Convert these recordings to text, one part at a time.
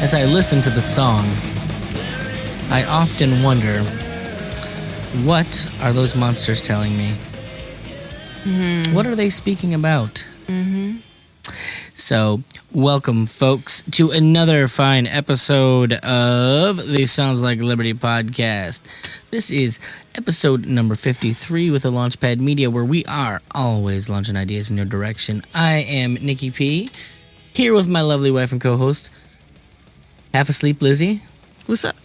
As I listen to the song, I often wonder, what are those monsters telling me? Mm-hmm. What are they speaking about? Mm-hmm. So, welcome, folks, to another fine episode of the Sounds Like Liberty podcast. This is episode number 53 with the Launchpad Media, where we are always launching ideas in your direction. I am Nicky P, here with my lovely wife and co-host, half asleep Lizzie. What's up?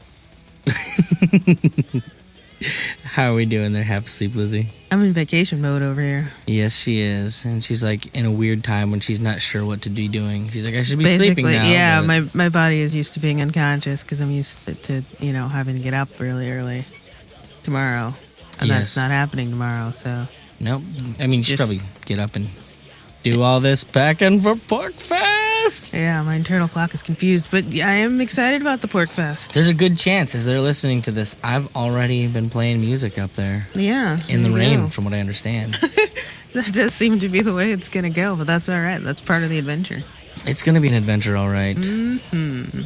How are we doing there, half asleep Lizzie? I'm in vacation mode over here. Yes, she is. And she's like in a weird time when she's not sure what to be doing. She's like, I should be sleeping now. Yeah, my body is used to being unconscious because I'm used to, having to get up really early tomorrow. And that's not happening tomorrow, so. Nope. I mean, you should probably get up and do all this packing for Pork Fest. Yeah, my internal clock is confused, but I am excited about the Pork Fest. There's a good chance as they're listening to this, I've already been playing music up there. Yeah. In the rain, from what I understand. That does seem to be the way it's going to go, but that's all right. That's part of the adventure. It's going to be an adventure, all right. Mm-hmm.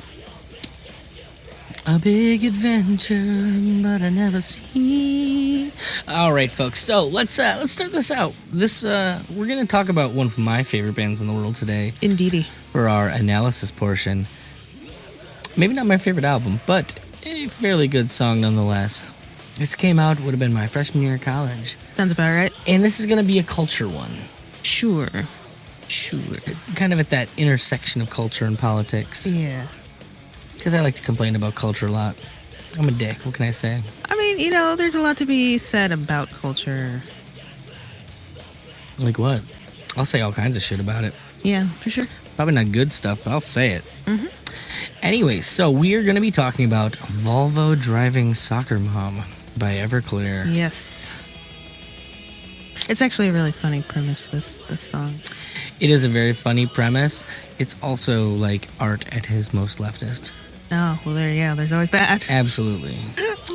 A big adventure, but I never see. All right, folks. So let's start this out. We're gonna talk about one of my favorite bands in the world today. Indeedy. For our analysis portion. Maybe not my favorite album, but a fairly good song nonetheless. This came out, would have been my freshman year of college. Sounds about right. And this is gonna be a culture one. Sure. Kind of at that intersection of culture and politics. Yes. Because I like to complain about culture a lot. I'm a dick. What can I say? I mean, there's a lot to be said about culture. Like what? I'll say all kinds of shit about it. Yeah, for sure. Probably not good stuff, but I'll say it. Mm-hmm. Anyway, so we are going to be talking about Volvo Driving Soccer Mom by Everclear. Yes. It's actually a really funny premise, this song. It is a very funny premise. It's also like art at his most leftist. Oh, well, there's always that. Absolutely.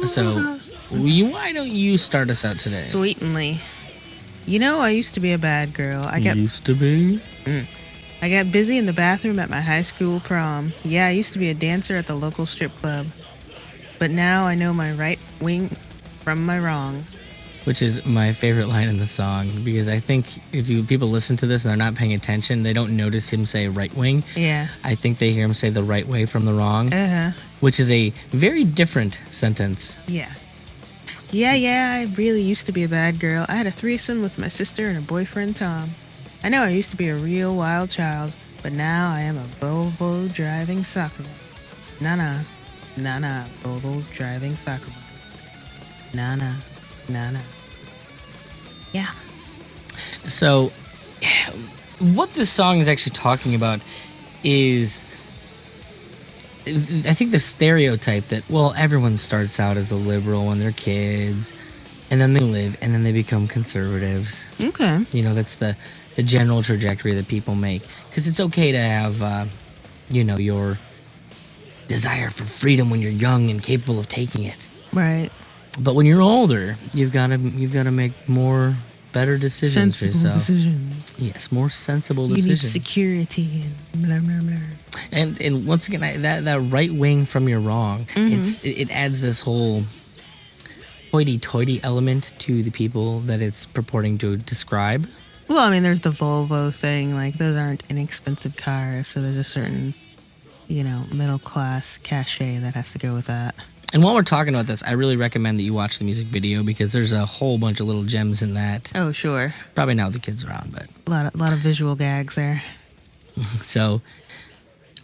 So, why don't you start us out today? Sweetly. I used to be a bad girl. Used to be? I got busy in the bathroom at my high school prom. Yeah, I used to be a dancer at the local strip club. But now I know my right wing from my wrong. Which is my favorite line in the song, because I think if people listen to this and they're not paying attention, they don't notice him say right wing. Yeah. I think they hear him say the right way from the wrong, which is a very different sentence. Yeah. Yeah, I really used to be a bad girl. I had a threesome with my sister and her boyfriend, Tom. I know I used to be a real wild child, but now I am a Volvo driving soccer mom. Nah, Volvo driving soccer mom. Nah. Yeah. So, what this song is actually talking about is, I think the stereotype that, everyone starts out as a liberal when they're kids, and then they become conservatives. Okay. That's the general trajectory that people make. Because it's okay to have, your desire for freedom when you're young and capable of taking it. Right. But when you're older, you've got to make better decisions for yourself. Decisions. Yes, more sensible decisions. You need security and blah blah blah. And once again, that right wing from your wrong, it adds this whole hoity-toity element to the people that it's purporting to describe. Well, I mean, there's the Volvo thing. Like, those aren't inexpensive cars, so there's a certain, middle class cachet that has to go with that. And while we're talking about this, I really recommend that you watch the music video because there's a whole bunch of little gems in that. Oh, sure. Probably not with the kids around, but a lot of visual gags there. So,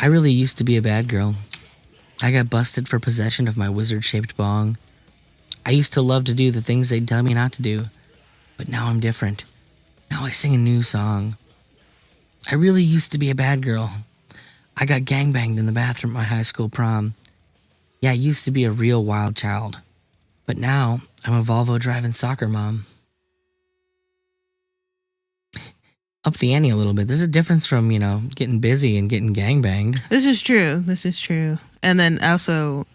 I really used to be a bad girl. I got busted for possession of my wizard-shaped bong. I used to love to do the things they'd tell me not to do, but now I'm different. Now I sing a new song. I really used to be a bad girl. I got gangbanged in the bathroom at my high school prom. Yeah, I used to be a real wild child. But now, I'm a Volvo driving soccer mom. Up the ante a little bit. There's a difference from, getting busy and getting gangbanged. This is true. And then also,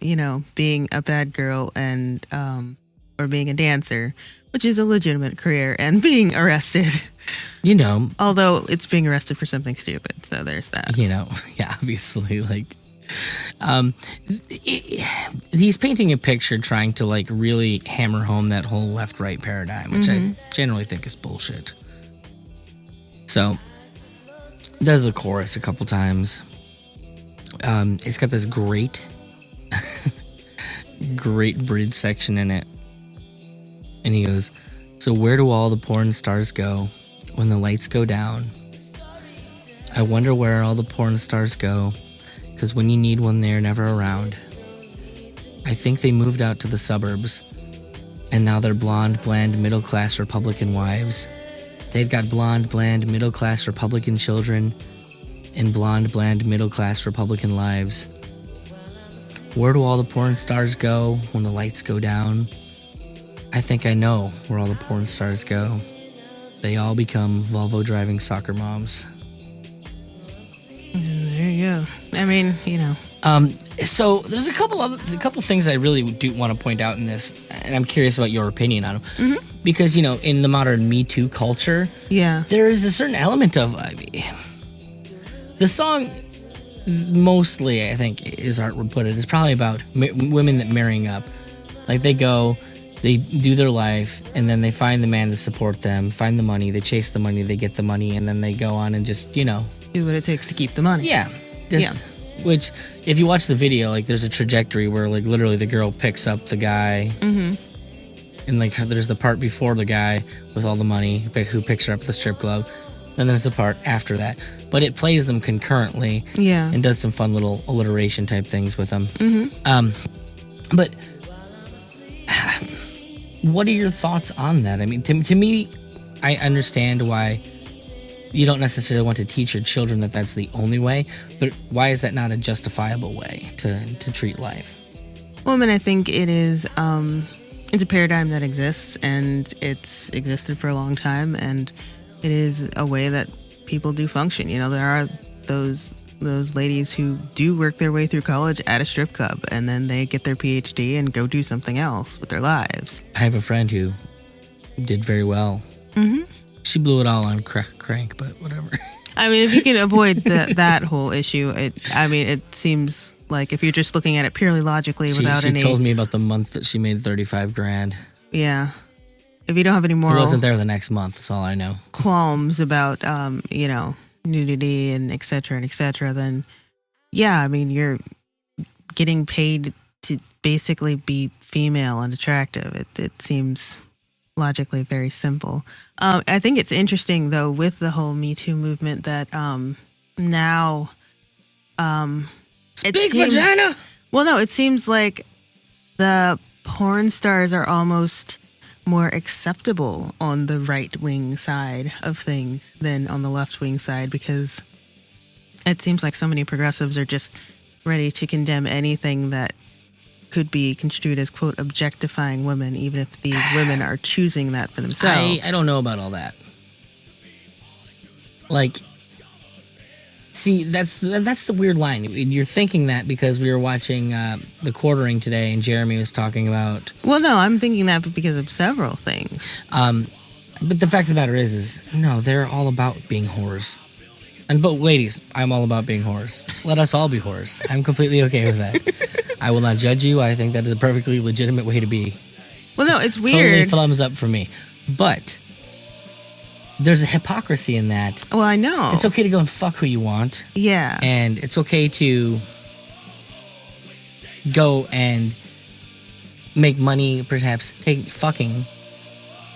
being a bad girl and, or being a dancer, which is a legitimate career, and being arrested. Although it's being arrested for something stupid. So there's that. Yeah, obviously, he's painting a picture trying to, really hammer home that whole left-right paradigm, which I generally think is bullshit. So, does the chorus a couple times. It's got this great bridge section in it. And he goes, "So where do all the porn stars go when the lights go down? I wonder where all the porn stars go, 'cause when you need one, they're never around. I think they moved out to the suburbs, and now they're blonde, bland, middle-class Republican wives. They've got blonde, bland, middle-class Republican children and blonde, bland, middle-class Republican lives. Where do all the porn stars go when the lights go down? I think I know where all the porn stars go. They all become Volvo driving soccer moms." There you go. I mean, So there's a couple things I really do want to point out in this, and I'm curious about your opinion on them. Because, in the modern Me Too culture, there is a certain element of the song, mostly, I think, as Art would put it, is probably about women that marrying up. They go, they do their life, and then they find the man to support them, find the money, they chase the money, they get the money, and then they go on and just, do what it takes to keep the money. Yeah. Which, if you watch the video, there's a trajectory where, literally the girl picks up the guy. And, there's the part before the guy with all the money who picks her up at the strip club. Then there's the part after that. But it plays them concurrently. Yeah. And does some fun little alliteration type things with them. But what are your thoughts on that? I mean, to me, I understand why you don't necessarily want to teach your children that that's the only way, but why is that not a justifiable way to treat life? Well, I mean, I think it is, it's a paradigm that exists, and it's existed for a long time, and it is a way that people do function. There are those ladies who do work their way through college at a strip club, and then they get their PhD and go do something else with their lives. I have a friend who did very well. She blew it all on crank, but whatever. I mean, if you can avoid that whole issue, it seems like if you're just looking at it purely logically she told me about the month that she made $35,000. Yeah. If you don't have any moral... He wasn't there the next month, that's all I know. ...qualms about, nudity and et cetera, then, yeah, I mean, you're getting paid to basically be female and attractive. It seems logically very simple. I think it's interesting, though, with the whole Me Too movement that now... vagina! Well, no, it seems like the porn stars are almost more acceptable on the right-wing side of things than on the left-wing side, because it seems like so many progressives are just ready to condemn anything that could be construed as, quote, objectifying women, even if the women are choosing that for themselves. I don't know about all that. See, that's the weird line. You're thinking that because we were watching The Quartering today, and Jeremy was talking about... Well, no, I'm thinking that because of several things. But the fact of the matter is no, they're all about being whores. But ladies, I'm all about being whores. Let us all be whores. I'm completely okay with that. I will not judge you. I think that is a perfectly legitimate way to be. Well, no, it's weird. Totally thumbs up for me. But there's a hypocrisy in that. Well, I know. It's okay to go and fuck who you want. Yeah. And it's okay to go and make money, perhaps fucking.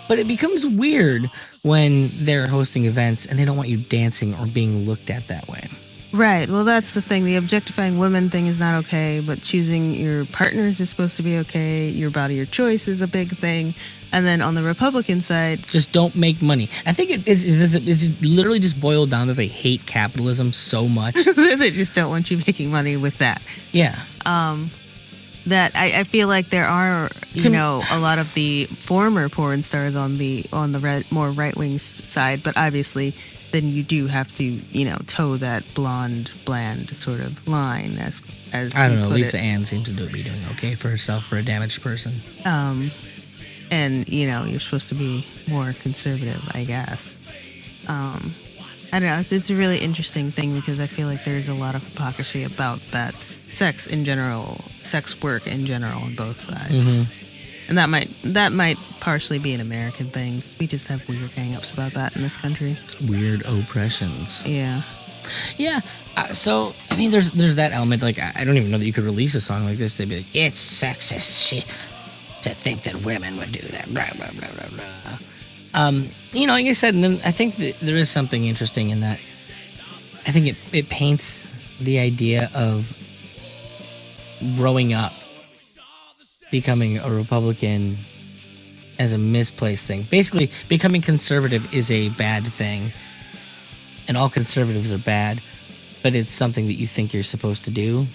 But it becomes weird when they're hosting events and they don't want you dancing or being looked at that way. Right. Well, that's the thing. The objectifying women thing is not okay, but choosing your partners is supposed to be okay. Your body, your choice is a big thing. And then on the Republican side... just don't make money. I think it's literally just boiled down that they hate capitalism so much. They just don't want you making money with that. Yeah. that I feel like there are, a lot of the former porn stars on the more right wing side, but obviously then you do have to, toe that blonde, bland sort of line as I don't know. Lisa Ann seems to be doing okay for herself for a damaged person. And you're supposed to be more conservative, I guess. I don't know. It's a really interesting thing because I feel like there's a lot of hypocrisy about that sex work in general on both sides. Mm-hmm. And that might partially be an American thing. We just have weird hang-ups about that in this country. Weird oppressions. Yeah. Yeah. So, I mean, there's that element. Like, I don't even know that you could release a song like this. They'd be like, it's sexist to think that women would do that. Blah, blah, blah, blah, blah. Like I said, and then I think that there is something interesting in that. I think it paints the idea of growing up becoming a Republican as a misplaced thing. Basically, becoming conservative is a bad thing, and all conservatives are bad, but it's something that you think you're supposed to do.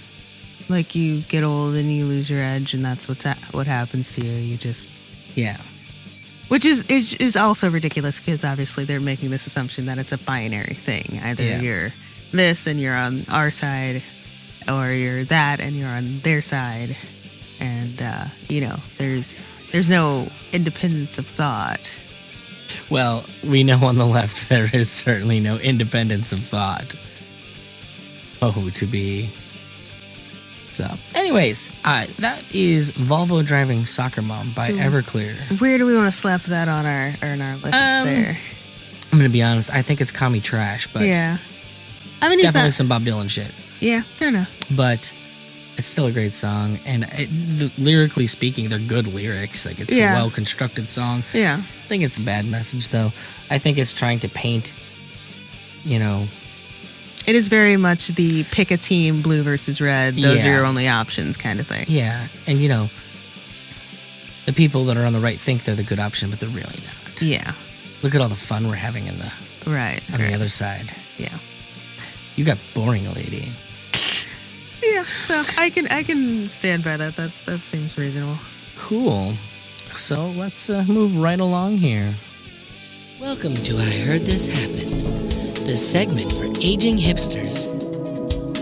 Like you get old and you lose your edge, and that's what happens to you. You just... Yeah. Which is also ridiculous because obviously they're making this assumption that it's a binary thing. Either you're this and you're on our side, or you're that and you're on their side. And, there's no independence of thought. Well, we know on the left there is certainly no independence of thought. Oh, to be... So, anyways, that is Volvo Driving Soccer Mom by Everclear. Where do we want to slap that on our list there? I'm going to be honest, I think it's commie trash, but yeah. It's definitely some Bob Dylan shit. Yeah, fair enough. But it's still a great song, and lyrically speaking, they're good lyrics. Like, it's a well-constructed song. Yeah. I think it's a bad message, though. I think it's trying to paint, It is very much the pick a team, blue versus red. Those are your only options kind of thing. Yeah, and the people that are on the right think they're the good option, but they're really not. Yeah. Look at all the fun we're having on the other side. Yeah. You got boring, lady. Yeah, so I can stand by that. That seems reasonable. Cool. So let's move right along here. Welcome to I Heard This Happen, the segment for aging hipsters.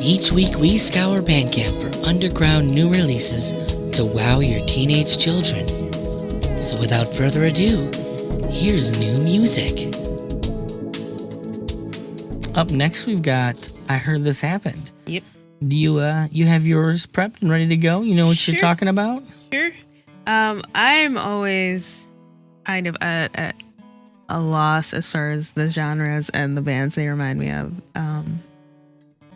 Each week we scour Bandcamp for underground new releases to wow your teenage children. So without further ado, here's new music. Up next we've got I Heard This Happened. Yep. Do you have yours prepped and ready to go? You know what you're talking about? Sure. I'm always kind of at a loss as far as the genres and the bands they remind me of.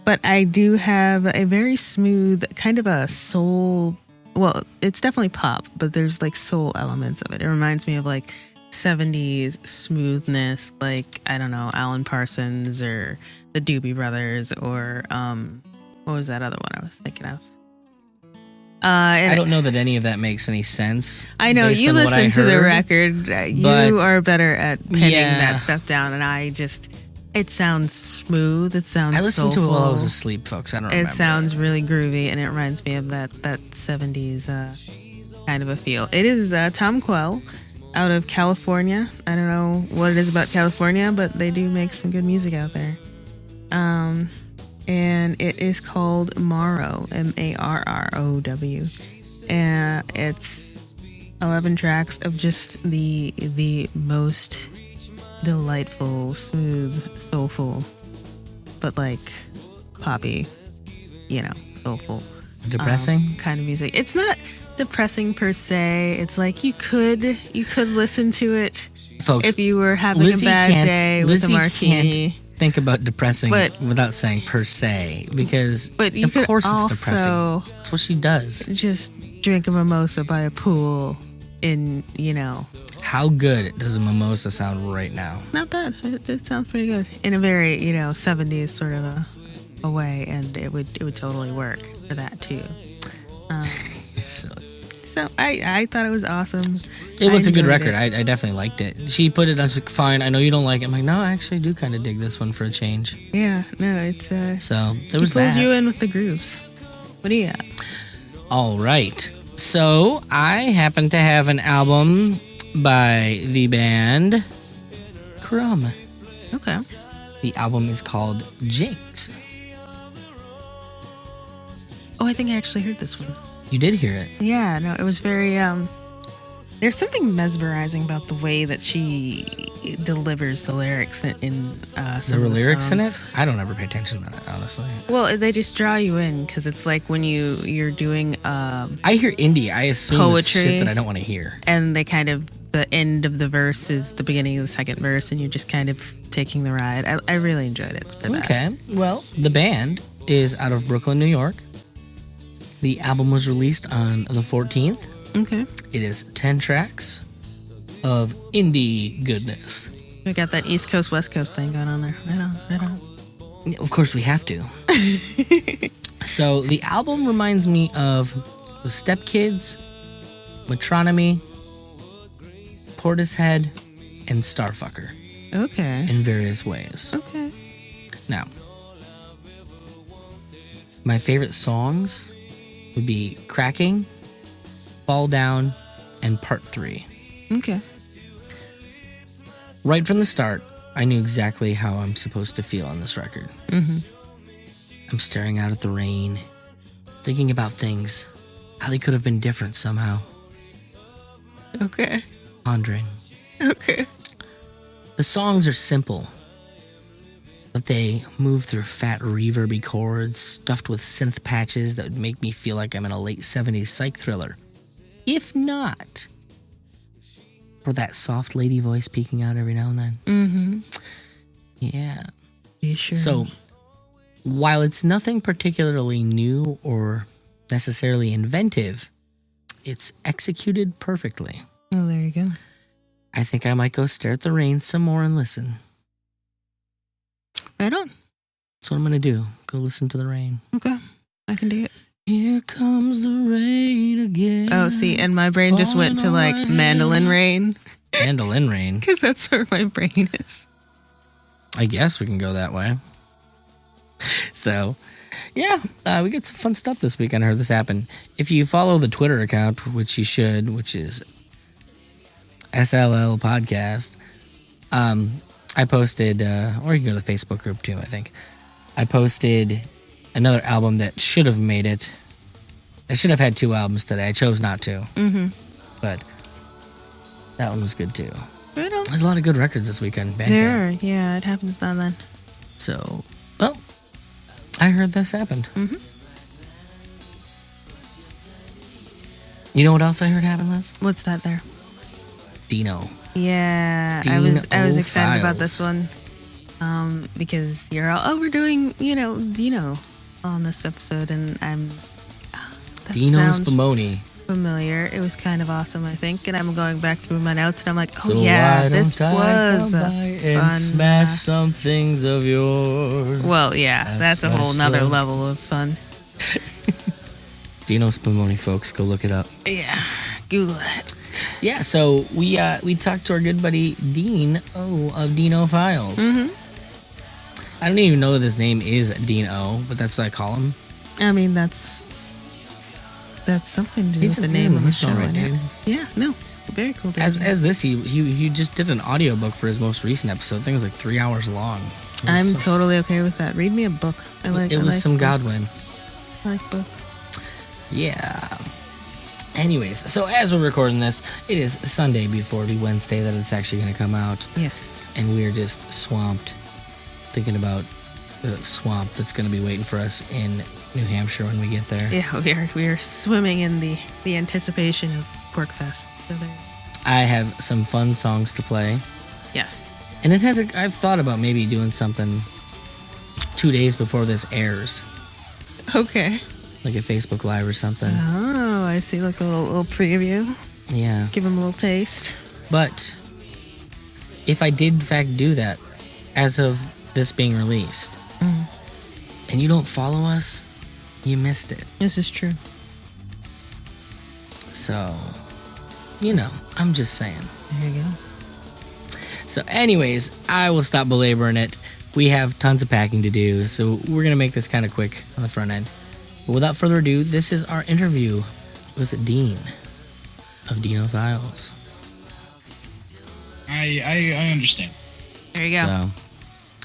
But I do have a very smooth, kind of a soul... Well, it's definitely pop, but there's like soul elements of it. It reminds me of like 70s smoothness, like, I don't know, Alan Parsons or the Doobie Brothers or... what was that other one I was thinking of? I don't know that any of that makes any sense. I know, you listen to the record. You are better at pinning that stuff down, and it sounds smooth. It sounds I listened soulful. to it while I was asleep, folks. I don't remember. It sounds really groovy, and it reminds me of that 70s kind of a feel. It is Tom Quell out of California. I don't know what it is about California, but they do make some good music out there. And it is called Morrow, Marrow. And it's 11 tracks of just the most delightful, smooth, soulful, but like poppy, soulful. Depressing? Kind of music. It's not depressing per se. It's like you could listen to it, folks, if you were having a bad day with a martini. Think about depressing without saying per se, because of course it's depressing. That's what she does. Just drink a mimosa by a pool in, How good does a mimosa sound right now? Not bad. It sounds pretty good. In a very, 70s sort of a way, and it would totally work for that too. You're silly. So I thought it was awesome. It was a good record. I definitely liked it. She put it on, she's like, fine, I know you don't like it. I'm like, no, I actually do kind of dig this one for a change. Yeah, no, it's... So, there was that. It pulls you in with the grooves. What do you got? All right. So I happen to have an album by the band Crumb. Okay. The album is called Jinx. Oh, I think I actually heard this one. You did hear it. Yeah, no, it was very, there's something mesmerizing about the way that she delivers the lyrics in some There were of the lyrics in songs. it? I don't ever pay attention to that, honestly. Well, they just draw you in because it's like when you're doing I hear indie. I assume it's Poetry. shit that I don't want to hear. and they kind of the end of the verse is the beginning of the second verse, and you're just kind of taking the ride. I really enjoyed it. For that. Okay. Well, the band is out of Brooklyn, New York. The album was released on the 14th. Okay. It is 10 tracks of indie goodness. We got that East Coast, West Coast thing going on there. Right on, right on. Of course, we have to. So, the album reminds me of The Step Kids, Metronomy, Portishead, and Starfucker Okay. in various ways. Okay. Now, my favorite songs would be Cracking, Fall Down, and Part 3. Okay. Right from the start, I knew exactly how I'm supposed to feel on this record. Mm-hmm. I'm staring out at the rain, thinking about things, how they could have been different somehow, Okay. pondering. Okay. The songs are simple, but they move through fat reverby chords stuffed with synth patches that would make me feel like I'm in a late 70s psych-thriller. If not for that soft lady voice peeking out every now and then. Mm-hmm. Yeah. You sure? So, while it's nothing particularly new or necessarily inventive, it's executed perfectly. Oh, there you go. I think I might go stare at the rain some more and listen. Right on. That's what I'm going to do. Go listen to the rain. Okay. I can do it. Here comes the rain again. Oh, see, and my brain just went to like mandolin rain Mandolin rain. because that's where my brain is. I guess we can go that way. So, yeah, we got some fun stuff this week. I heard this happen. If you follow the Twitter account, which you should, which is SLL Podcast, I posted, or you can go to the Facebook group too, I think. I posted another album that should have made it. I should have had 2 albums today. I chose not to. Mm-hmm. But that one was good too. Right on. There's a lot of good records this weekend. Bandcamp. There. Yeah, it happens now and then. So, well, I heard this happened. Mm-hmm. You know what else I heard happened, Liz? What's that there? Dino. Yeah, I was excited about this one. Because you're all, oh, we're doing, Dino on this episode, and that Dino sounds Spumoni. familiar. It was kind of awesome, I think, and I'm going back through my notes, and I'm like, oh So yeah, why this don't I was come a by and fun smash some things of yours. Well, yeah, that's a whole nother Smash level of fun. Dino Spumoni, folks, go look it up. Yeah, Google it. Yeah, so we talked to our good buddy Dean O of Dino Files. Mm-hmm. I don't even know that his name is Dean O, but that's what I call him. I mean, that's something to do with the He's name a of the show. right, dude. Yeah, no, it's very cool. Dude. As this, he just did an audiobook for his most recent episode. I think it was like 3 hours long. I'm totally okay with that. Read me a book. I It was like some books. Godwin. I like books. Yeah. Anyways, so as we're recording this, it is Sunday before the Wednesday that it's actually going to come out. Yes. And we're just swamped thinking about the swamp that's going to be waiting for us in New Hampshire when we get there. Yeah, we are swimming in the anticipation of Porkfest. So there. I have some fun songs to play. Yes. And I've thought about maybe doing something 2 days before this airs. Okay. Like a Facebook Live or something. Oh, I see. Like a little preview. Yeah. Give them a little taste. But if I did in fact do that, as of this being released, and you don't follow us, you missed it. This is true. So, I'm just saying. There you go. So anyways, I will stop belaboring it. We have tons of packing to do, so we're going to make this kind of quick on the front end. But without further ado, this is our interview with Dean of Dino Files. I understand. There you go.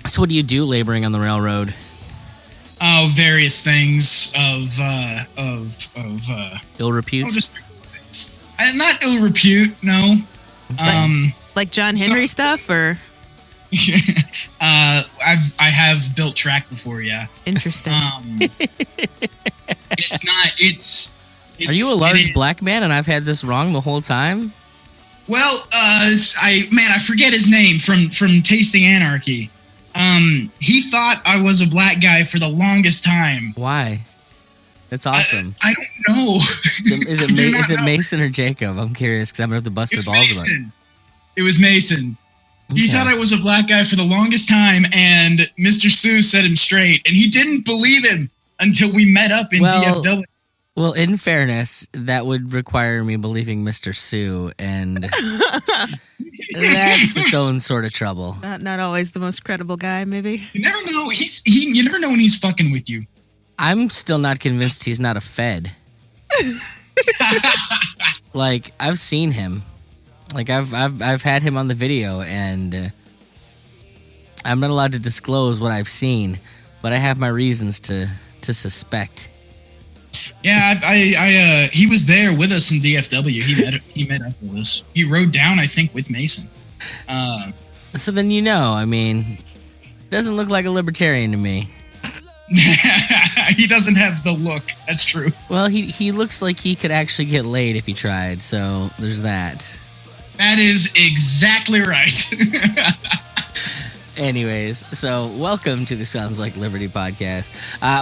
So what do you do laboring on the railroad? Oh, various things of Ill repute? I'll just things. Not ill repute, no. Like John Henry stuff, or I have built track before, yeah. interesting. It's not. It's. Are you a large black man and I've had this wrong the whole time? Well, I forget his name from Tasting Anarchy. He thought I was a black guy for the longest time. Why? That's awesome. I don't know. Is it Mason or Jacob? I'm curious because I'm gonna have to bust their balls about it. It was Mason. He thought I was a black guy for the longest time, and Mr. Sue set him straight, and he didn't believe him until we met up in DFW. Well, in fairness, that would require me believing Mr. Sue, and that's its own sort of trouble. Not always the most credible guy, maybe. You never know. You never know when he's fucking with you. I'm still not convinced he's not a Fed. Like, I've seen him. Like, I've had him on the video, and I'm not allowed to disclose what I've seen, but I have my reasons to suspect. Yeah, I he was there with us in DFW. He met up with us. He rode down, I think, with Mason. So then I mean, doesn't look like a libertarian to me. He doesn't have the look. That's true. Well, he looks like he could actually get laid if he tried. So there's that. That is exactly right. Anyways, so welcome to the Sounds Like Liberty podcast.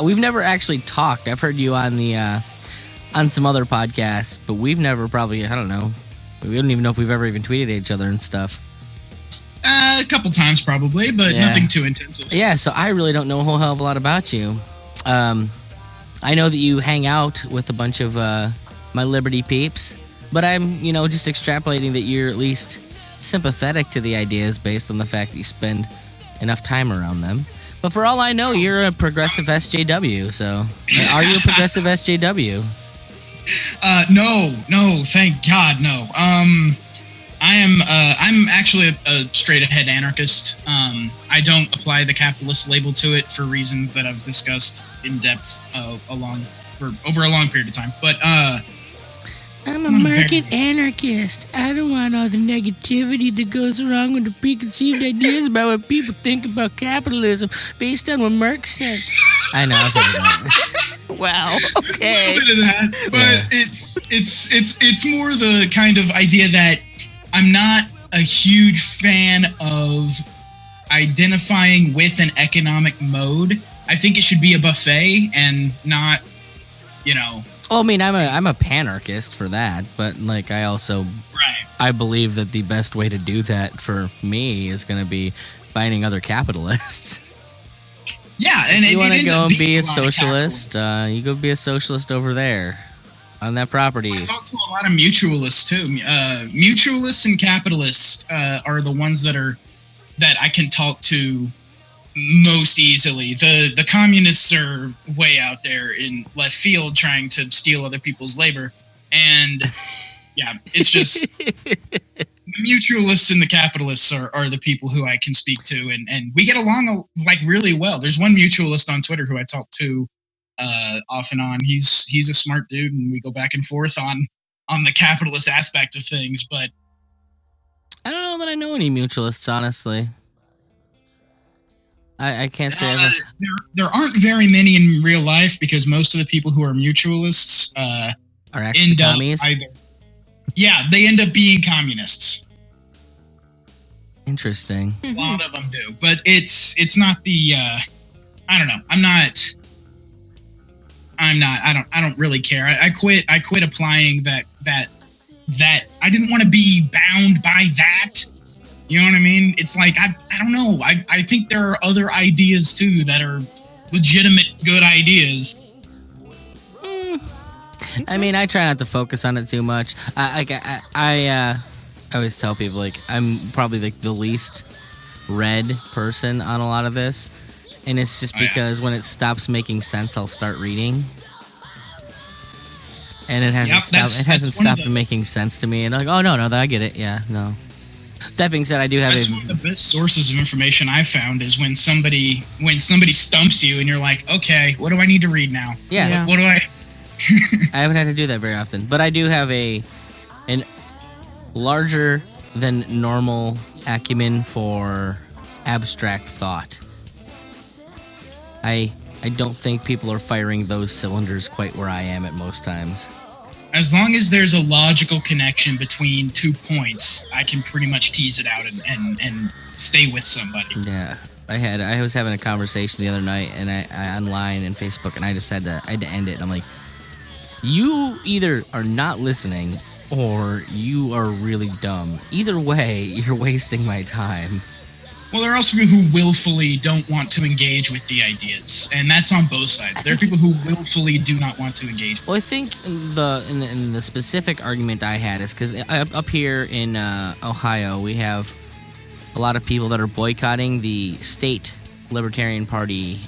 We've never actually talked. I've heard you on the on some other podcasts, but we've never probably, I don't know. We don't even know if we've ever even tweeted at each other and stuff. A couple times probably, but nothing too intensive. Yeah, so I really don't know a whole hell of a lot about you. I know that you hang out with a bunch of my Liberty peeps, but I'm, just extrapolating that you're at least sympathetic to the ideas based on the fact that you spend enough time around them. But for all I know, you're a progressive SJW, so are you a progressive SJW? No, thank God, no. I'm actually a straight ahead anarchist. I don't apply the capitalist label to it for reasons that I've discussed in depth over a long period of time. But I'm a market anarchist. I don't want all the negativity that goes along with the preconceived ideas about what people think about capitalism based on what Marx said. I know. I've heard that. Wow. Okay. There's a little bit of that, but it's more the kind of idea that I'm not a huge fan of identifying with an economic mode. I think it should be a buffet and not, Well, I mean, I'm a panarchist for that, but I also I believe that the best way to do that for me is going to be finding other capitalists. Yeah, and you want to go and be a socialist. You go be a socialist over there on that property. I talk to a lot of mutualists too. Mutualists and capitalists are the ones that I can talk to most easily. The communists are way out there in left field trying to steal other people's labor, and yeah, it's just the mutualists and the capitalists are the people who I can speak to, and we get along really well. There's one mutualist on Twitter who I talk to off and on. He's a smart dude, and we go back and forth on the capitalist aspect of things. But I don't know that I know any mutualists, honestly. I can't say there aren't very many in real life because most of the people who are mutualists are actually commies. Yeah, they end up being communists. Interesting. A lot of them do, but it's not the. I don't know. I don't really care. I quit applying that I didn't want to be bound by that. You know what I mean? It's like, I don't know. I think there are other ideas too that are legitimate good ideas. I mean, I try not to focus on it too much. I always tell people I'm probably the least read person on a lot of this, and it's just because when it stops making sense, I'll start reading. And it hasn't stopped. It hasn't stopped making sense to me. And I'm like, oh no, I get it. Yeah, no. That being said, I do have one of the best sources of information I've found is when somebody stumps you and you're like, okay, what do I need to read now? Yeah. What do I? I haven't had to do that very often, but I do have an larger than normal acumen for abstract thought. I don't think people are firing those cylinders quite where I am at most times. As long as there's a logical connection between 2 points, I can pretty much tease it out and stay with somebody. Yeah. I was having a conversation the other night and I online in Facebook, and I had to end it. And I'm like, you either are not listening or you are really dumb. Either way, you're wasting my time. Well, there are also people who willfully don't want to engage with the ideas, and that's on both sides. There are people who willfully do not want to engage. Well, I think in the specific argument I had is because up here in Ohio, we have a lot of people that are boycotting the state Libertarian Party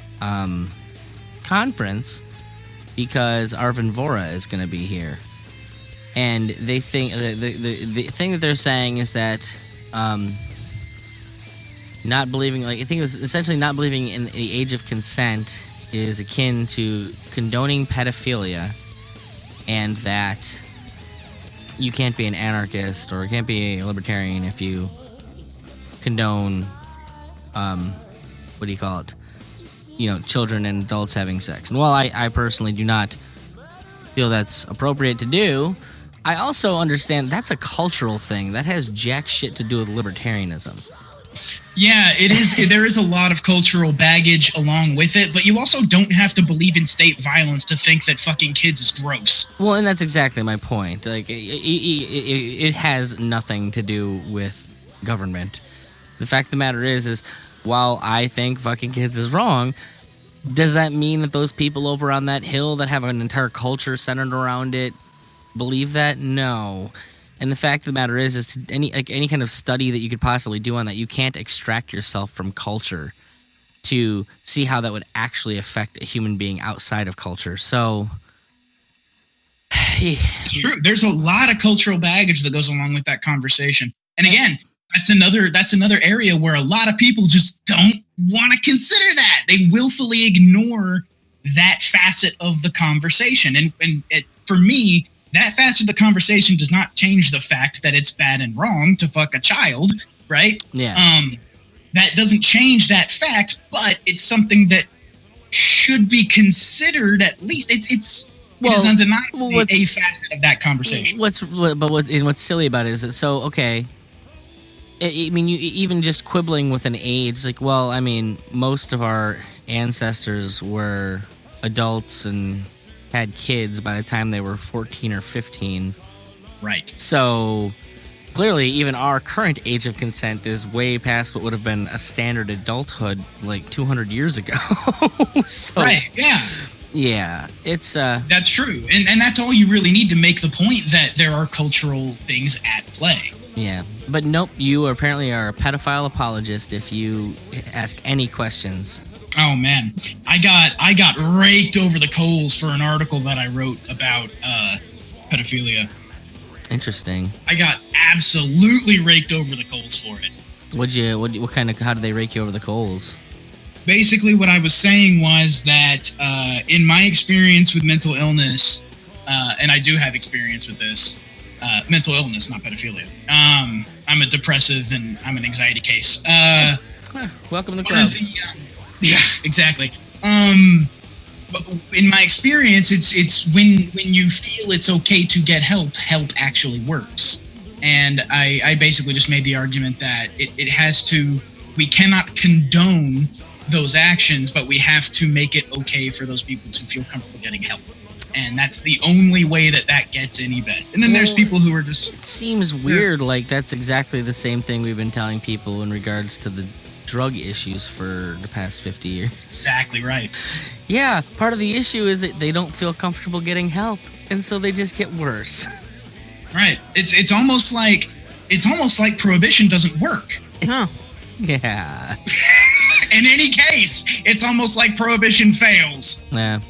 conference because Arvin Vohra is going to be here, and they think the thing that they're saying is that. Not believing, I think it was essentially not believing in the age of consent is akin to condoning pedophilia, and that you can't be an anarchist or can't be a libertarian if you condone, children and adults having sex. And while I personally do not feel that's appropriate to do, I also understand that's a cultural thing. That has jack shit to do with libertarianism. Yeah, it is. There is a lot of cultural baggage along with it, but you also don't have to believe in state violence to think that fucking kids is gross. Well, and that's exactly my point. Like, it has nothing to do with government. The fact of the matter is while I think fucking kids is wrong, does that mean that those people over on that hill that have an entire culture centered around it believe that? No. And the fact of the matter is any kind of study that you could possibly do on that, you can't extract yourself from culture to see how that would actually affect a human being outside of culture. So, it's true. There's a lot of cultural baggage that goes along with that conversation. And again, that's another area where a lot of people just don't want to consider that. They willfully ignore that facet of the conversation. And for me, that facet of the conversation does not change the fact that it's bad and wrong to fuck a child, right? Yeah. That doesn't change that fact, but it's something that should be considered at least. It is undeniably a facet of that conversation. What's silly about it is that okay. I mean, you even just quibbling with an age, like, well, I mean, most of our ancestors were adults and had kids by the time they were 14 or 15. Right. So clearly, even our current age of consent is way past what would have been a standard adulthood like 200 years ago. So, right, yeah. Yeah, it's... That's true. And that's all you really need to make the point that there are cultural things at play. Yeah, but nope, you apparently are a pedophile apologist if you ask any questions. Oh man, I got raked over the coals for an article that I wrote about pedophilia. Interesting. I got absolutely raked over the coals for it. How did they rake you over the coals? Basically, what I was saying was that in my experience with mental illness, and I do have experience with this, mental illness, not pedophilia. I'm a depressive and I'm an anxiety case. Welcome to the crowd. Yeah, exactly. But in my experience, it's when you feel it's okay to get help actually works. And I basically just made the argument that we cannot condone those actions, but we have to make it okay for those people to feel comfortable getting help. And that's the only way that gets any better. And then there's people who are just... It seems weird, like that's exactly the same thing we've been telling people in regards to the drug issues for the past 50 years. Exactly right. Yeah, part of the issue is that they don't feel comfortable getting help, and so they just get worse. Right. It's almost like prohibition doesn't work. Huh. Yeah. In any case, it's almost like prohibition fails. Yeah.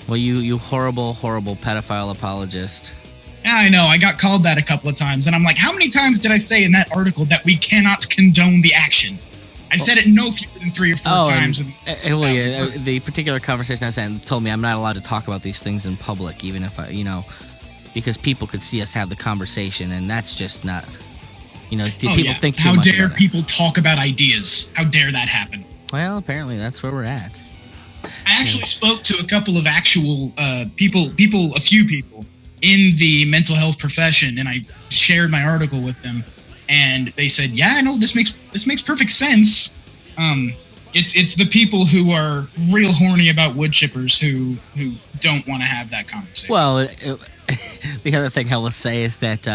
Well, you horrible, horrible pedophile apologist. Yeah, I know. I got called that a couple of times, and I'm like, how many times did I say in that article that we cannot condone the action? I said it no fewer than 3 or 4 times. The particular conversation I was in told me I'm not allowed to talk about these things in public, even if because people could see us have the conversation, and that's just not, people think too how much dare about people talk about ideas? How dare that happen? Well, apparently that's where we're at. I actually spoke to a couple of actual a few people in the mental health profession, and I shared my article with them, and they said, "Yeah, I know this makes perfect sense." It's the people who are real horny about wood chippers who don't want to have that conversation. Well, the other thing I will say is that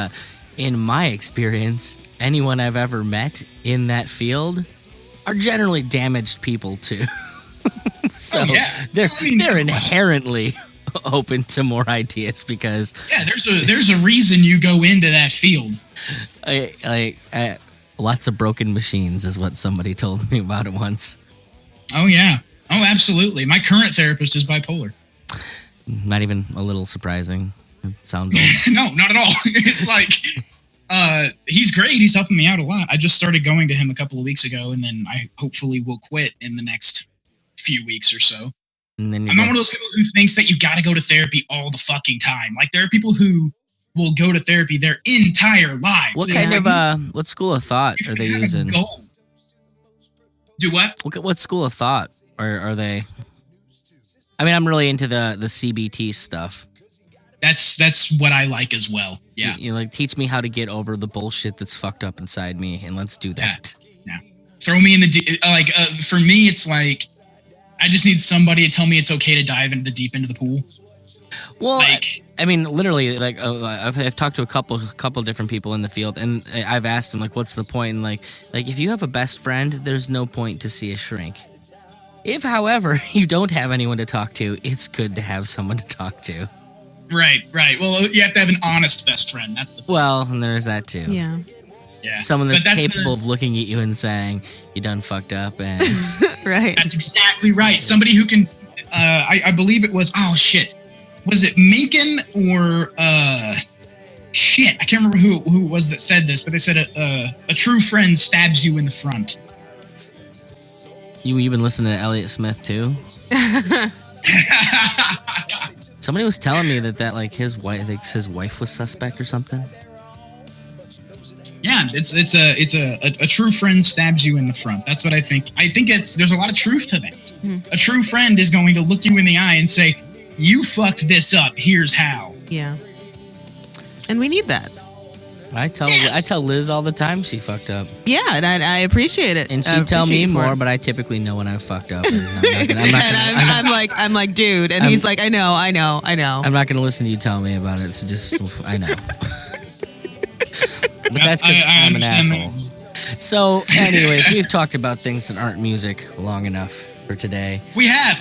in my experience, anyone I've ever met in that field are generally damaged people too. So they're inherently open to more ideas because there's a reason you go into that field. Lots of broken machines is what somebody told me about it once. Oh yeah. Oh, absolutely. My current therapist is bipolar. Not even a little surprising. It sounds old. No, not at all. It's like he's great. He's helping me out a lot. I just started going to him a couple of weeks ago, and then I hopefully will quit in the next few weeks or so. And then I'm not one of those people who thinks that you got to go to therapy all the fucking time. Like, there are people who will go to therapy their entire lives. What kind of what school of thought are they using? Do what? What school of thought are they? I mean, I'm really into the CBT stuff. That's what I like as well. Yeah. You like, teach me how to get over the bullshit that's fucked up inside me, and let's do that. Yeah. Throw me in the for me, it's like I just need somebody to tell me it's okay to dive into the deep end of the pool. Well, I mean, literally, like I've talked to a couple different people in the field, and I've asked them, like, what's the point? And like if you have a best friend, there's no point to see a shrink. If, however, you don't have anyone to talk to, it's good to have someone to talk to. Right. Well, you have to have an honest best friend. That's the thing. Well, and there's that too. Yeah. Someone that's capable of looking at you and saying, you done fucked up, and right. That's exactly right. Somebody who can, I believe it was, oh shit. Was it Macon or, shit, I can't remember who it was that said this, but they said a true friend stabs you in the front. You been listening to Elliott Smith too? Somebody was telling me that like his wife was suspect or something. Yeah, it's a true friend stabs you in the front. That's what I think. I think there's a lot of truth to that. Mm-hmm. A true friend is going to look you in the eye and say, "You fucked this up. Here's how." Yeah, and we need that. I tell Liz all the time she fucked up. Yeah, and I appreciate it. And she'd tell me more, but I typically know when I've fucked up. And I'm like, dude, and he's like, I know. I'm not going to listen to you tell me about it. So just, I know. But that's because I'm an asshole. So, anyways, we've talked about things that aren't music long enough for today. We have.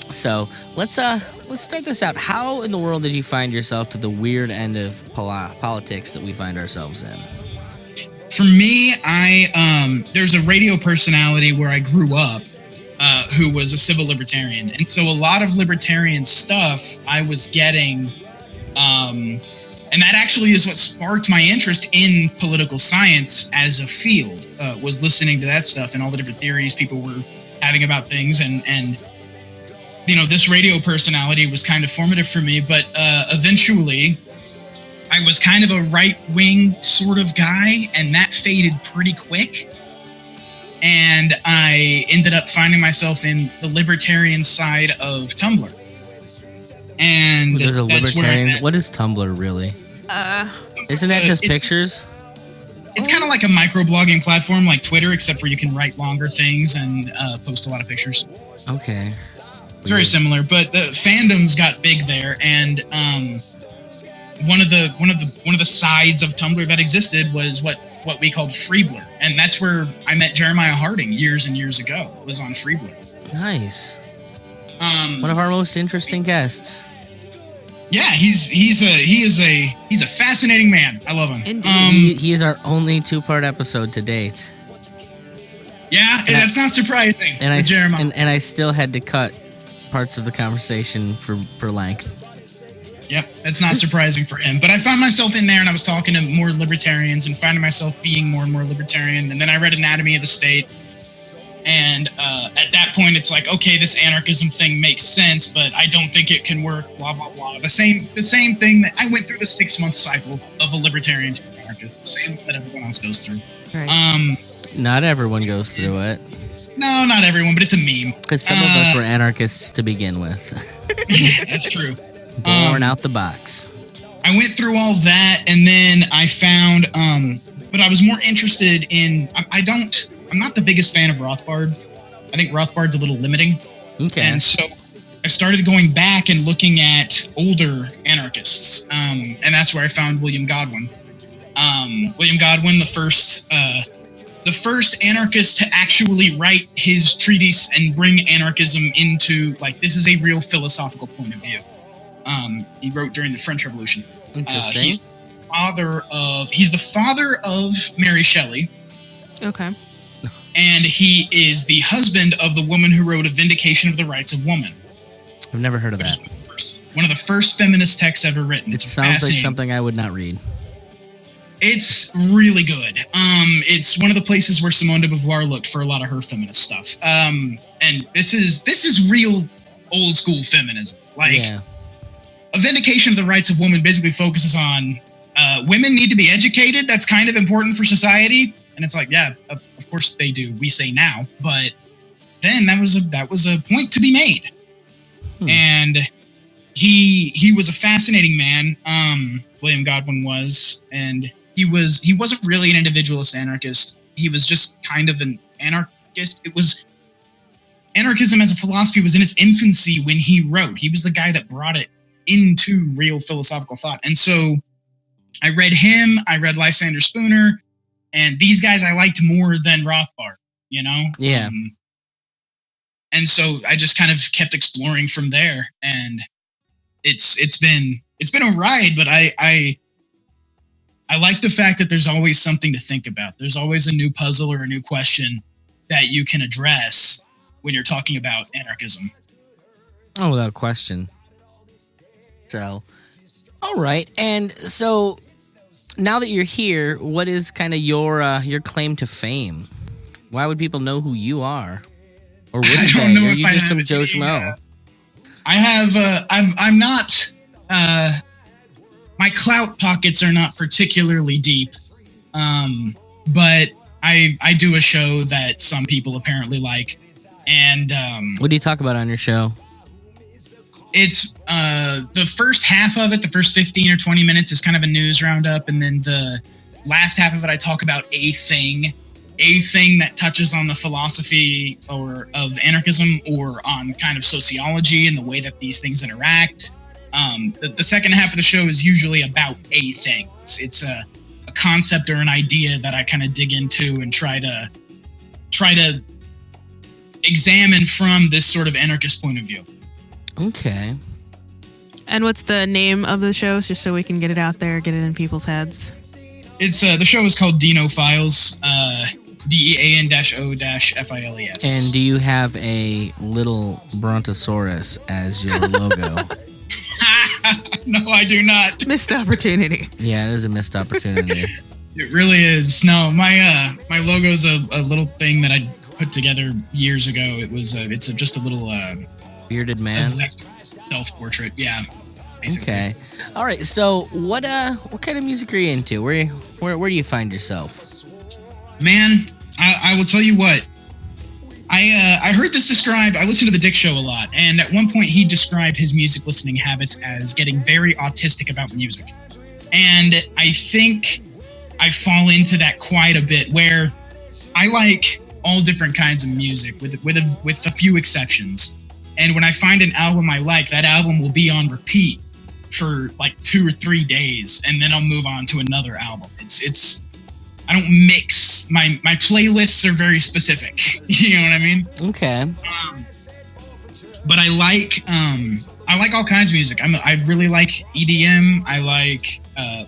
So let's start this out. How in the world did you find yourself to the weird end of politics that we find ourselves in? For me, there's a radio personality where I grew up who was a civil libertarian, and so a lot of libertarian stuff I was getting, and that actually is what sparked my interest in political science as a field. Was listening to that stuff and all the different theories people were having about things, and this radio personality was kind of formative for me, but eventually I was kind of a right-wing sort of guy, and that faded pretty quick. And I ended up finding myself in the libertarian side of Tumblr. And there's a libertarian. What is Tumblr really? Isn't that just pictures? It's kind of like a microblogging platform like Twitter, except where you can write longer things and post a lot of pictures. Okay. It's very similar, but the fandoms got big there, and one of the sides of Tumblr that existed was what we called Freeblr, and that's where I met Jeremiah Harding years and years ago. It was on Freeblr. Nice. One of our most interesting guests. Yeah, he's a fascinating man. I love him. He is our only 2-part episode to date. Yeah, and that's not surprising. And I still had to cut parts of the conversation for length. Yep, that's not surprising for him. But I found myself in there, and I was talking to more libertarians and finding myself being more and more libertarian. And then I read Anatomy of the State. And at that point, it's like, okay, this anarchism thing makes sense, but I don't think it can work, blah, blah, blah. The same thing that I went through the 6-month cycle of a libertarian to anarchist. The same that everyone else goes through. Right. Not everyone goes through it. No, not everyone, but it's a meme. Because some of us were anarchists to begin with. Yeah, that's true. Born out the box. I went through all that, and then I found, but I was more interested in, I'm not the biggest fan of Rothbard. I think Rothbard's a little limiting. Okay. And so I started going back and looking at older anarchists. And that's where I found William Godwin. William Godwin, the first anarchist to actually write his treatise and bring anarchism into, like, this is a real philosophical point of view. He wrote during the French Revolution. Interesting. He's the father of Mary Shelley. Okay. And he is the husband of the woman who wrote A Vindication of the Rights of Woman. I've never heard of that. One of the first feminist texts ever written. It sounds like something I would not read. It's really good. It's one of the places where Simone de Beauvoir looked for a lot of her feminist stuff. And this is real old school feminism. Like, A Vindication of the Rights of Woman basically focuses on women need to be educated. That's kind of important for society. And it's like, yeah, of course they do. We say now, but then that was a point to be made. And he was a fascinating man. William Godwin was, and he wasn't really an individualist anarchist. He was just kind of an anarchist. Anarchism as a philosophy was in its infancy when he wrote. He was the guy that brought it into real philosophical thought. And so I read him, I read Lysander Spooner, and these guys I liked more than Rothbard, you know? Yeah. And so I just kind of kept exploring from there, and it's been a ride, but I like the fact that there's always something to think about. There's always a new puzzle or a new question that you can address when you're talking about anarchism. Oh, without question. So, all right. And so now that you're here, what is kind of your claim to fame? Why would people know who you are? Or wouldn't they? Or are you just some Joe Schmo? I have, I'm not, my clout pockets are not particularly deep. But I do a show that some people apparently like. And, what do you talk about on your show? It's, the first half of it, the first 15 or 20 minutes is kind of a news roundup. And then the last half of it, I talk about a thing that touches on the philosophy of anarchism or on kind of sociology and the way that these things interact. The second half of the show is usually about a thing. It's a concept or an idea that I kind of dig into and try to examine from this sort of anarchist point of view. Okay. And what's the name of the show, just so we can get it out there, get it in people's heads? It's the show is called Dino Files, DEAN-O-FILES. And do you have a little brontosaurus as your logo? No, I do not. Missed opportunity. Yeah, it is a missed opportunity. It really is. No, my logo's a little thing that I put together years ago. It's just a little bearded man self-portrait. Yeah. Basically. Okay. All right. So what kind of music are you into? Where do you find yourself? Man, I will tell you what. I heard this described. I listen to the Dick Show a lot, and at one point he described his music listening habits as getting very autistic about music. And I think I fall into that quite a bit, where I like all different kinds of music with a few exceptions. And when I find an album I like, that album will be on repeat for like 2 or 3 days, and then I'll move on to another album. It's I don't mix. My playlists are very specific. You know what I mean? Okay. But I like all kinds of music. I really like EDM. I like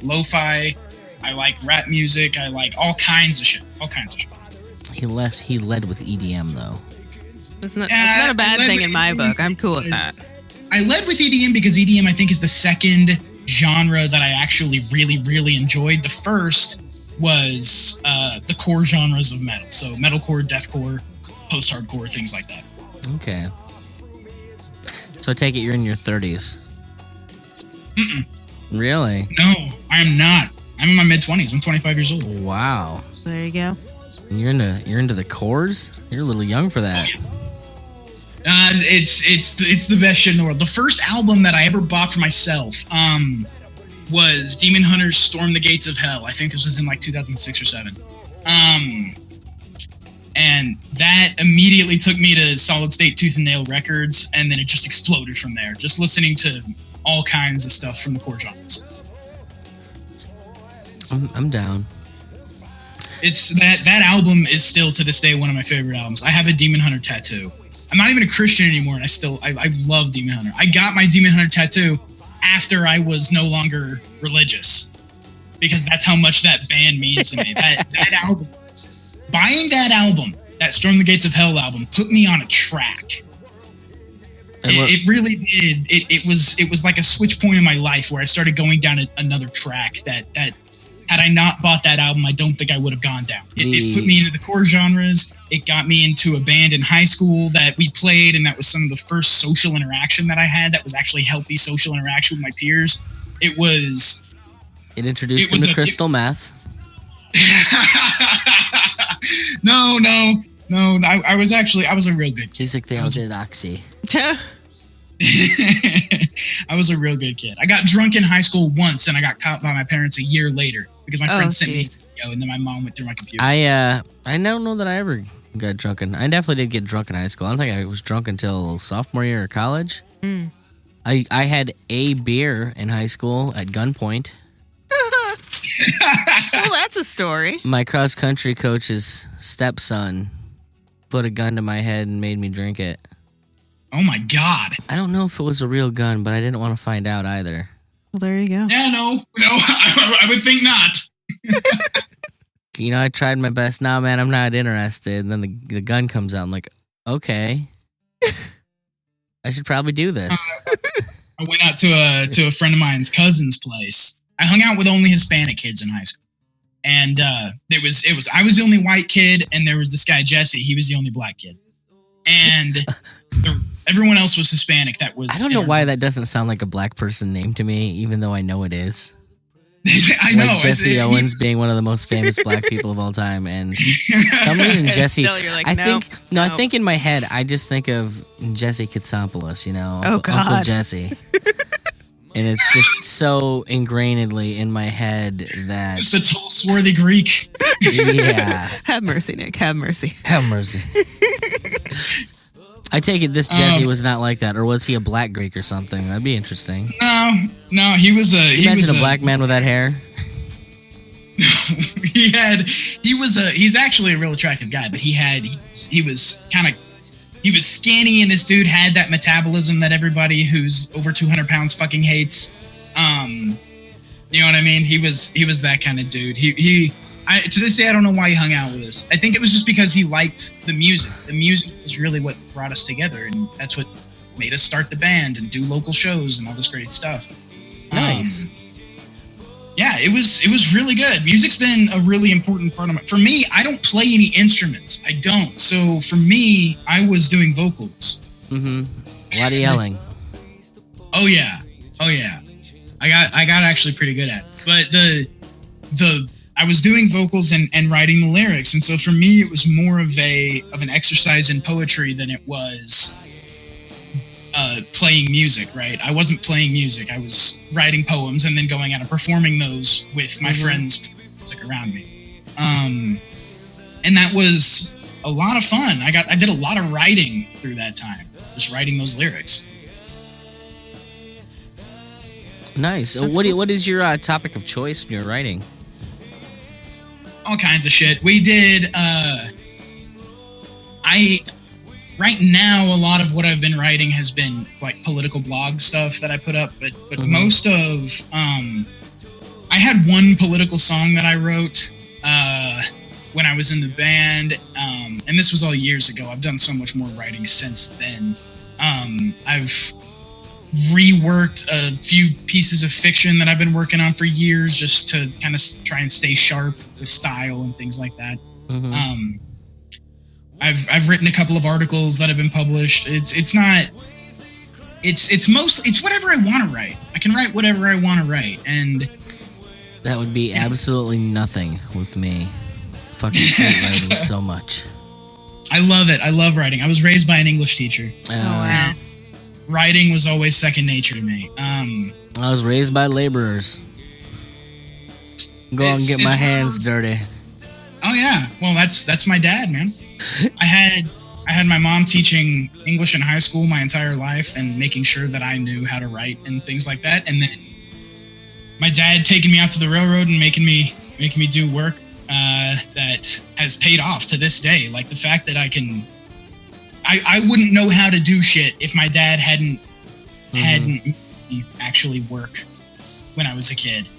lo-fi. I like rap music. I like all kinds of shit. All kinds of shit. He led with EDM though. That's not a bad thing in my book. I'm cool with that. I led with EDM because EDM, I think, is the second genre that I actually really, really enjoyed. The first was the core genres of metal. So metalcore, deathcore, post-hardcore, things like that. Okay. So I take it you're in your 30s. Mm-mm. Really? No, I am not. I'm in my mid-20s. I'm 25 years old. Wow. There you go. You're into the chords? You're a little young for that. Oh, yeah. It's the best shit in the world. The first album that I ever bought for myself was Demon Hunter's Storm the Gates of Hell. I think this was in like 2006 or 7. And that immediately took me to Solid State Tooth and Nail Records, and then it just exploded from there. Just listening to all kinds of stuff from the core genres. I'm down. It's that album is still to this day one of my favorite albums. I have a Demon Hunter tattoo. I'm not even a Christian anymore, and I love Demon Hunter. I got my Demon Hunter tattoo after I was no longer religious, because that's how much that band means to me. That album, buying that album, that Storm the Gates of Hell album, put me on a track. It really did. It was like a switch point in my life where I started going down another track that had I not bought that album, I don't think I would have gone down. It put me into the core genres. It got me into a band in high school that we played, and that was some of the first social interaction that I had that was actually healthy social interaction with my peers. It introduced you to crystal meth. No. I was a real good kid. He's like, they all did oxy. I was a real good kid. I got drunk in high school once, and I got caught by my parents a year later because my friend sent me a video, and then my mom went through my computer. I don't know that I ever got drunk. I definitely did get drunk in high school. I don't think I was drunk until sophomore year of college. Mm. I had a beer in high school at gunpoint. Well, that's a story. My cross-country coach's stepson put a gun to my head and made me drink it. Oh my God. I don't know if it was a real gun, but I didn't want to find out either. Well, there you go. Yeah, no, I would think not. I tried my best. Nah, man, I'm not interested. And then the gun comes out. I'm like, okay. I should probably do this. I went out to a friend of mine's cousin's place. I hung out with only Hispanic kids in high school. And I was the only white kid, and there was this guy, Jesse. He was the only black kid. And everyone else was Hispanic. I don't know why that doesn't sound like a black person name to me, even though I know it is. I know. Like Jesse Owens being one of the most famous black people of all time. And for some reason, Jesse... Still, you're like, I think in my head, I just think of Jesse Katsopoulos, Oh, God. Uncle Jesse. And it's just so ingrainedly in my head that... Just a tall, swarthy Greek. Yeah. Have mercy, Nick. Have mercy. Have mercy. I take it this Jesse was not like that, or was he a black Greek or something? That'd be interesting. No, he was a... Imagine a black man with that hair. He's actually a real attractive guy, but he was skinny, and this dude had that metabolism that everybody who's over 200 pounds fucking hates. You know what I mean? He was that kind of dude. To this day, I don't know why he hung out with us. I think it was just because he liked the music. The music was really what brought us together, and that's what made us start the band and do local shows and all this great stuff. Nice. Yeah, it was really good. Music's been a really important part of for me. I don't play any instruments. I don't. So for me, I was doing vocals. Mm-hmm. A lot of yelling. Oh yeah. I got actually pretty good at it. But I was doing vocals and writing the lyrics, and so for me it was more of an exercise in poetry than it was playing music, right? I wasn't playing music. I was writing poems and then going out and performing those with my friends around me. And that was a lot of fun. I did a lot of writing through that time, just writing those lyrics. Nice. What is your topic of choice when you're writing? All kinds of shit. We did, right now, a lot of what I've been writing has been like political blog stuff that I put up, but most of, I had one political song that I wrote, when I was in the band, and this was all years ago. I've done so much more writing since then. I've reworked a few pieces of fiction that I've been working on for years just to kind of try and stay sharp with style and things like that. Mm-hmm. I've written a couple of articles that have been published. It's whatever I want to write. I can write whatever I want to write, and That would be absolutely nothing with me. Fucking hate writing so much. I love it. I love writing. I was raised by an English teacher. Wow. Writing was always second nature to me. I was raised by laborers. Go out and get my hands dirty. Oh yeah. Well, that's my dad, man. I had my mom teaching English in high school my entire life and making sure that I knew how to write and things like that. And then my dad taking me out to the railroad and making me do work that has paid off to this day. Like the fact that I wouldn't know how to do shit if my dad hadn't made me actually work when I was a kid.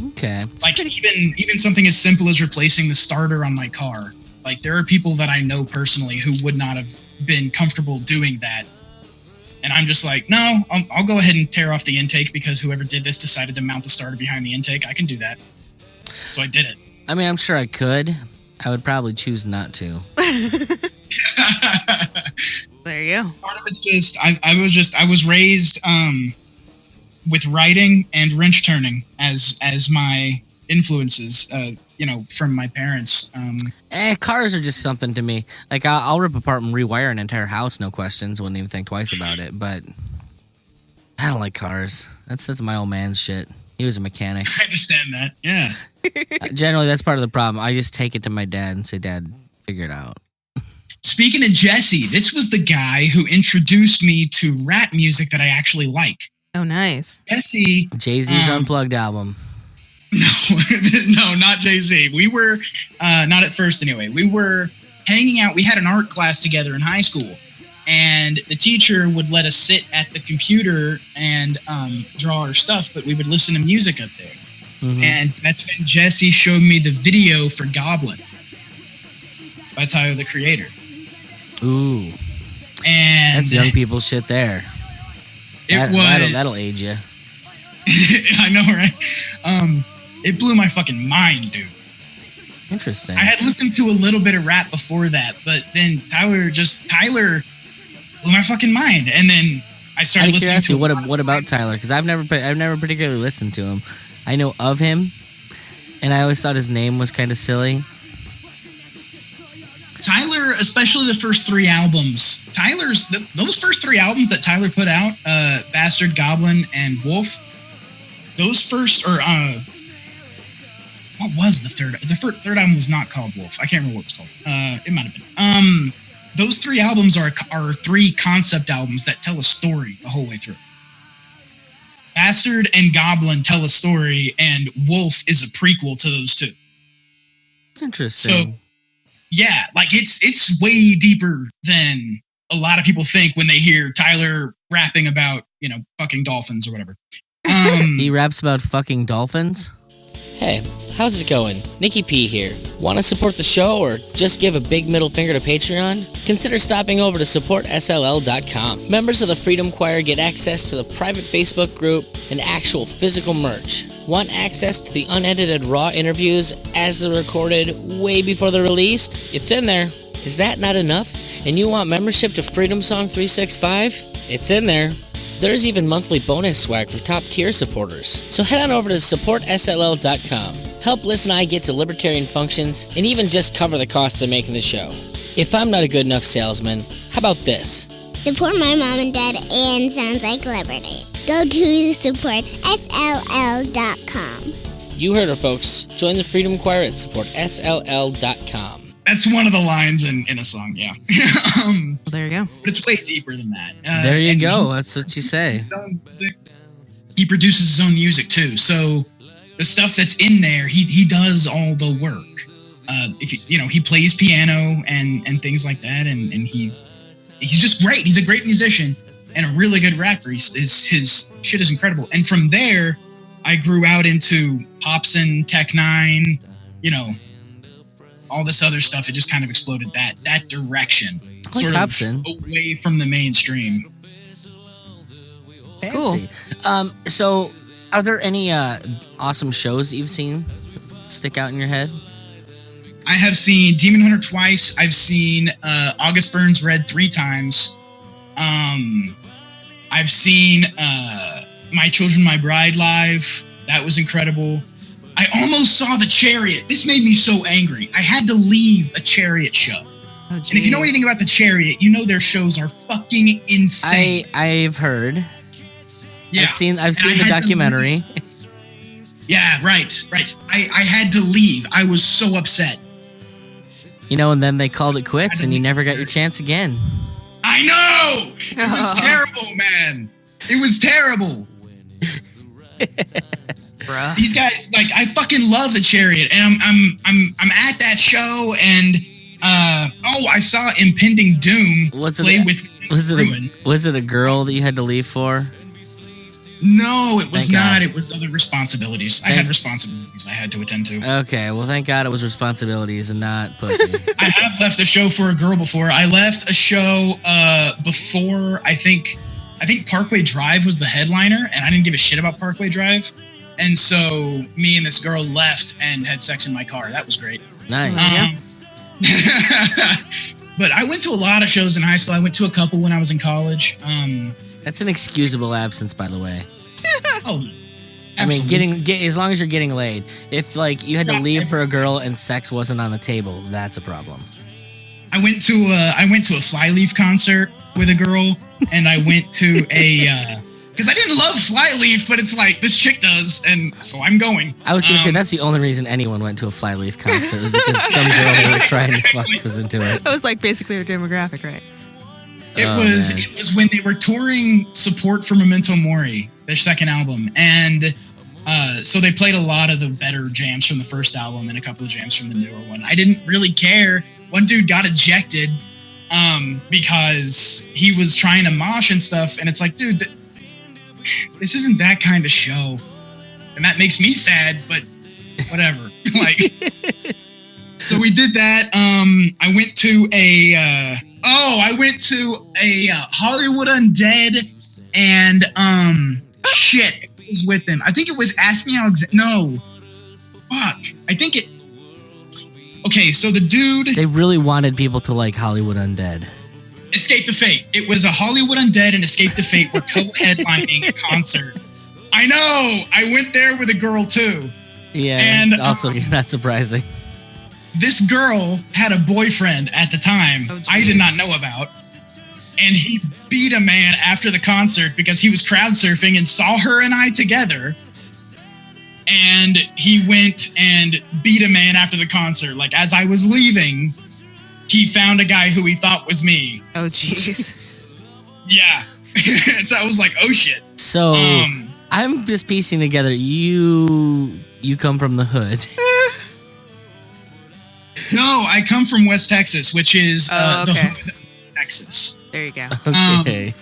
Okay. Like even something as simple as replacing the starter on my car. Like there are people that I know personally who would not have been comfortable doing that. And I'm just like, no, I'll go ahead and tear off the intake because whoever did this decided to mount the starter behind the intake. I can do that. So I did it. I mean, I'm sure I could. I would probably choose not to. There you go. Part of it's just I was raised with writing and wrench turning as my influences, from my parents. Cars are just something to me. Like I'll rip apart and rewire an entire house, no questions. Wouldn't even think twice about it. But I don't like cars. That's my old man's shit. He was a mechanic. I understand that. Yeah. Generally, that's part of the problem. I just take it to my dad and say, "Dad, figure it out." Speaking of Jesse, this was the guy who introduced me to rap music that I actually like. Oh, nice. Jesse. Jay-Z's Unplugged album. No, not Jay-Z. We were, not at first anyway, we were hanging out. We had an art class together in high school. And the teacher would let us sit at the computer and draw our stuff, but we would listen to music up there. Mm-hmm. And that's when Jesse showed me the video for Goblin by Tyler, the Creator. Ooh. And that's young people shit there. That'll age you. I know, right? It blew my fucking mind, dude. Interesting. I had listened to a little bit of rap before that, but then Tyler blew my fucking mind. And then I started listening to what about Tyler? Because I've never particularly listened to him. I know of him, and I always thought his name was kind of silly. Tyler, especially the first three albums. Those first three albums that Tyler put out, Bastard, Goblin, and Wolf. Those first, what was the third? The third album was not called Wolf. I can't remember what it was called. It might have been. Those three albums are three concept albums that tell a story the whole way through. Bastard and Goblin tell a story, and Wolf is a prequel to those two. Interesting. So, yeah, like it's way deeper than a lot of people think when they hear Tyler rapping about, fucking dolphins or whatever. He raps about fucking dolphins? Hey, how's it going? Nicky P here. Want to support the show or just give a big middle finger to Patreon? Consider stopping over to supportsll.com. Members of the Freedom Choir get access to the private Facebook group and actual physical merch. Want access to the unedited raw interviews as they're recorded way before they're released? It's in there. Is that not enough? And you want membership to Freedom Song 365? It's in there. There's even monthly bonus swag for top tier supporters. So head on over to supportsll.com. Help Liz and I get to libertarian functions and even just cover the costs of making the show. If I'm not a good enough salesman, how about this? Support my mom and dad and Sounds Like Liberty. Go to supportsll.com. You heard her, folks. Join the Freedom Choir at supportsll.com. That's one of the lines in a song, yeah. Well, there you go. But it's way deeper than that. There you go. That's what you say. He produces his own music too, so the stuff that's in there, he does all the work. He plays piano and things like that, and he's just great. He's a great musician and a really good rapper. His shit is incredible. And from there, I grew out into Popsin, Tech Nine, all this other stuff, it just kind of exploded that direction, Like sort Hobson. of away from the mainstream. Fancy. So, are there any awesome shows that you've seen stick out in your head? I have seen Demon Hunter twice. I've seen August Burns Red 3 times. I've seen My Children, My Bride live. That was incredible. I almost saw The Chariot. This made me so angry. I had to leave a Chariot show. Oh, And if you know anything about The Chariot, you know their shows are fucking insane. I've heard. Yeah. I've seen And the I had to documentary. Yeah, right. I had to leave. I was so upset. You know, and then they called it quits, and you never got your chance again. I know! It was terrible, man. It was terrible. Bruh. These guys, like, I fucking love The Chariot, and I'm at that show, and I saw Impending Doom Was it a girl that you had to leave for? No, it was Thank not. God. It was other responsibilities. I had responsibilities I had to attend to. Okay, well, thank God it was responsibilities and not pussy. I have left a show for a girl before. I left a show before, I think Parkway Drive was the headliner, and I didn't give a shit about Parkway Drive. And so me and this girl left and had sex in my car. That was great. Nice. But I went to a lot of shows in high school. I went to a couple when I was in college. That's an excusable absence, by the way. Oh, I mean, absolutely. as long as you're getting laid. If like you had to leave for a girl and sex wasn't on the table, that's a problem. I went to a Flyleaf concert with a girl, and I went to a because I didn't love Flyleaf, but it's like this chick does, and so I'm going. I was gonna say that's the only reason anyone went to a Flyleaf concert was because some girl they were trying to fuck was into it. That was like basically our demographic, right? It was when they were touring support for Memento Mori, their second album, and so they played a lot of the better jams from the first album and a couple of jams from the newer one. I didn't really care. One dude got ejected because he was trying to mosh and stuff, and it's like, dude, this isn't that kind of show, and that makes me sad. But whatever. Like, so we did that. I went to a Hollywood Undead, and shit, it was with them. I think it was Ask Me Alexander. No, fuck. I think it. Okay, so the dude. They really wanted people to like Hollywood Undead. Escape the Fate. It was a Hollywood Undead and Escape the Fate were co-headlining a concert. I know. I went there with a girl too. Yeah, and it's also not surprising. This girl had a boyfriend at the time I did not know about, and he beat a man after the concert because he was crowd surfing and saw her and I together, and he went and beat a man after the concert. Like, as I was leaving, he found a guy who he thought was me. Oh, jeez. Yeah. So I was like, oh shit. So I'm just piecing together. You come from the hood. No, I come from West Texas, which is the hood of Texas. There you go. Okay.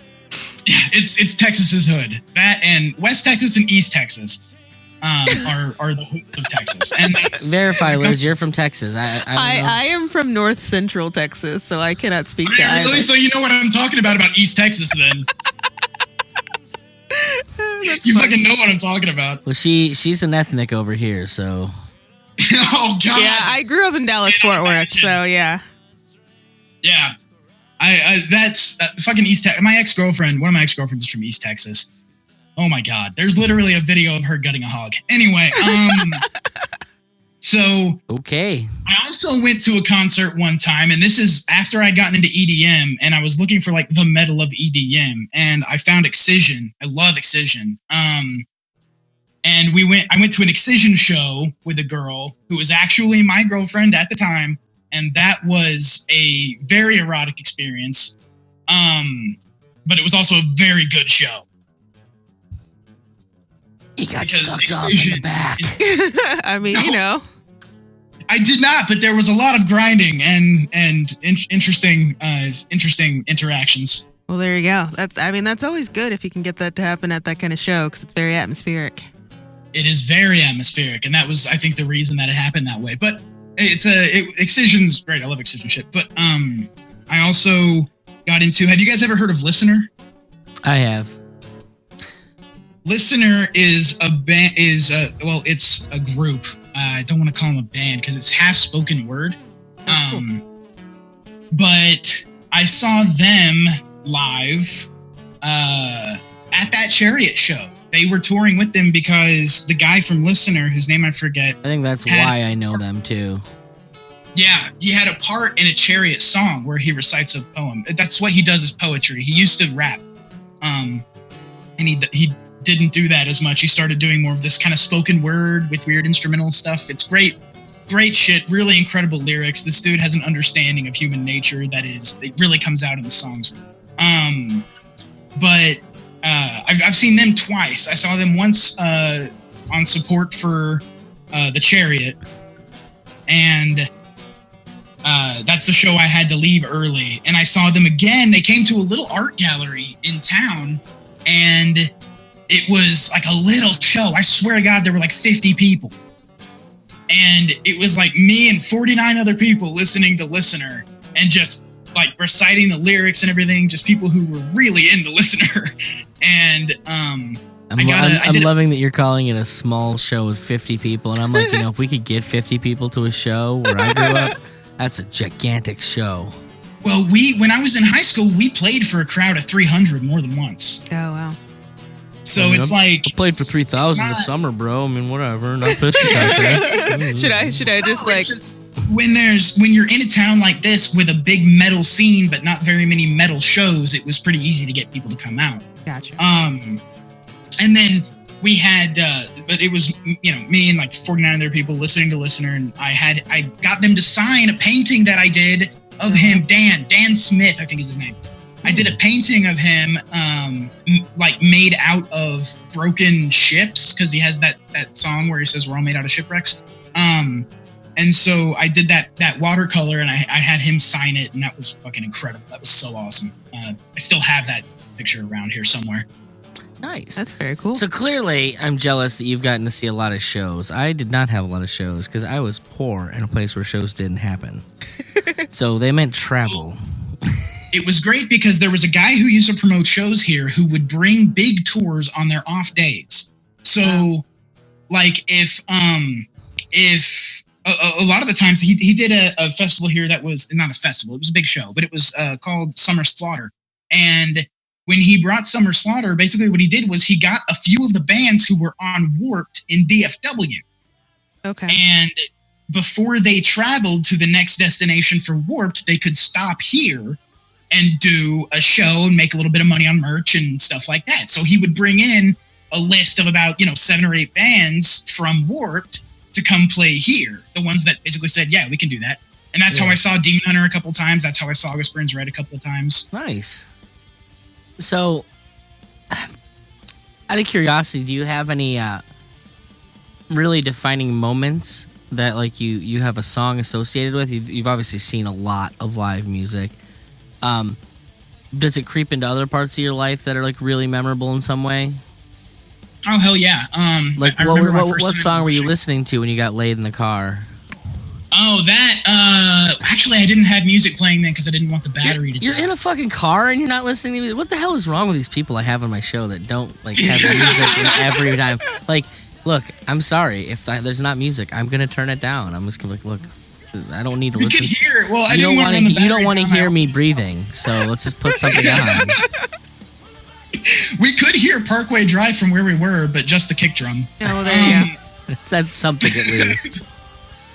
Yeah, it's Texas's hood. That and West Texas and East Texas are the hoods of Texas. And that's, Verify, Liz. You're from Texas. I am from North Central Texas, so I cannot speak to either. Really? So you know what I'm talking about East Texas then? You fucking know what I'm talking about. Well, she's an ethnic over here, so. Oh God. Yeah, I grew up in Dallas Fort Worth, so yeah. Yeah, I that's fucking East Texas. My ex-girlfriend, one of my ex-girlfriends is from East Texas. Oh my God, there's literally a video of her gutting a hog. Anyway, so okay. I also went to a concert one time, and this is after I'd gotten into EDM, and I was looking for like the metal of EDM, and I found Excision. I love Excision. And I went to an Excision show with a girl who was actually my girlfriend at the time, and that was a very erotic experience. But it was also a very good show. He got Because sucked off in the back. I mean, you know. I did not, but there was a lot of grinding and interesting interactions. Well, there you go. That's always good if you can get that to happen at that kind of show because it's very atmospheric. It is very atmospheric, and that was, I think, the reason that it happened that way. But Excision's great. I love Excision shit. But I also got into. Have you guys ever heard of Listener? I have. Listener is a band. It's a group. I don't want to call them a band because it's half spoken word. But I saw them live at that Chariot show. They were touring with them because the guy from Listener, whose name I forget. I think that's why I know them too. Yeah, he had a part in a Chariot song where he recites a poem. That's what he does is poetry. He used to rap, and he didn't do that as much. He started doing more of this kind of spoken word with weird instrumental stuff. It's great shit. Really incredible lyrics. This dude has an understanding of human nature it really comes out in the songs. But I've seen them twice. I saw them once on support for the Chariot, and that's the show I had to leave early. And I saw them again. They came to a little art gallery in town, and it was like a little show. I swear to God, there were like 50 people. And it was like me and 49 other people listening to Listener and just like reciting the lyrics and everything. Just people who were really into Listener. And I'm loving that you're calling it a small show with 50 people. And I'm like, if we could get 50 people to a show where I grew up, that's a gigantic show. Well, when I was in high school, we played for a crowd of 300 more than once. Oh, wow. So it's like I played for 3,000 this summer, bro. I mean, whatever. Not pissed about this. Should I just when you're in a town like this with a big metal scene but not very many metal shows, it was pretty easy to get people to come out. Gotcha. And then we had but it was me and like 49 other people listening to Listener, and I got them to sign a painting that I did of him, Dan Smith, I think is his name. I did a painting of him, like made out of broken ships, because he has that song where he says we're all made out of shipwrecks. And so I did that watercolor, and I had him sign it, and that was fucking incredible. That was so awesome. I still have that picture around here somewhere. Nice. That's very cool. So clearly, I'm jealous that you've gotten to see a lot of shows. I did not have a lot of shows because I was poor in a place where shows didn't happen. So they meant travel. It was great because there was a guy who used to promote shows here who would bring big tours on their off days. So, like, if a lot of the times he did a festival here that was not a festival, it was a big show, but it was called Summer Slaughter. And when he brought Summer Slaughter, basically what he did was he got a few of the bands who were on Warped in DFW. Okay. And before they traveled to the next destination for Warped, they could stop here and do a show and make a little bit of money on merch and stuff like that. So he would bring in a list of about 7 or 8 bands from Warped to come play here. The ones that basically said, yeah, we can do that. And that's how I saw Demon Hunter a couple times. That's how I saw August Burns Red a couple of times. Nice. So, out of curiosity, do you have any really defining moments that like you have a song associated with? You've obviously seen a lot of live music. Does it creep into other parts of your life that are like really memorable in some way? Oh hell yeah! Like what song were you listening to when you got laid in the car? Oh, that. Actually, I didn't have music playing then because I didn't want the battery to die. You're in a fucking car and you're not listening to music. What the hell is wrong with these people I have on my show that don't like have music every time? Like, look, I'm sorry if there's not music. I'm gonna turn it down. I'm just gonna be like, look. I don't need to listen. You can hear it. Well, I you didn't want to. You don't want to hear me breathing, so let's just put something on. We could hear Parkway Drive from where we were, but just the kick drum. Oh, there you go. That's something at least.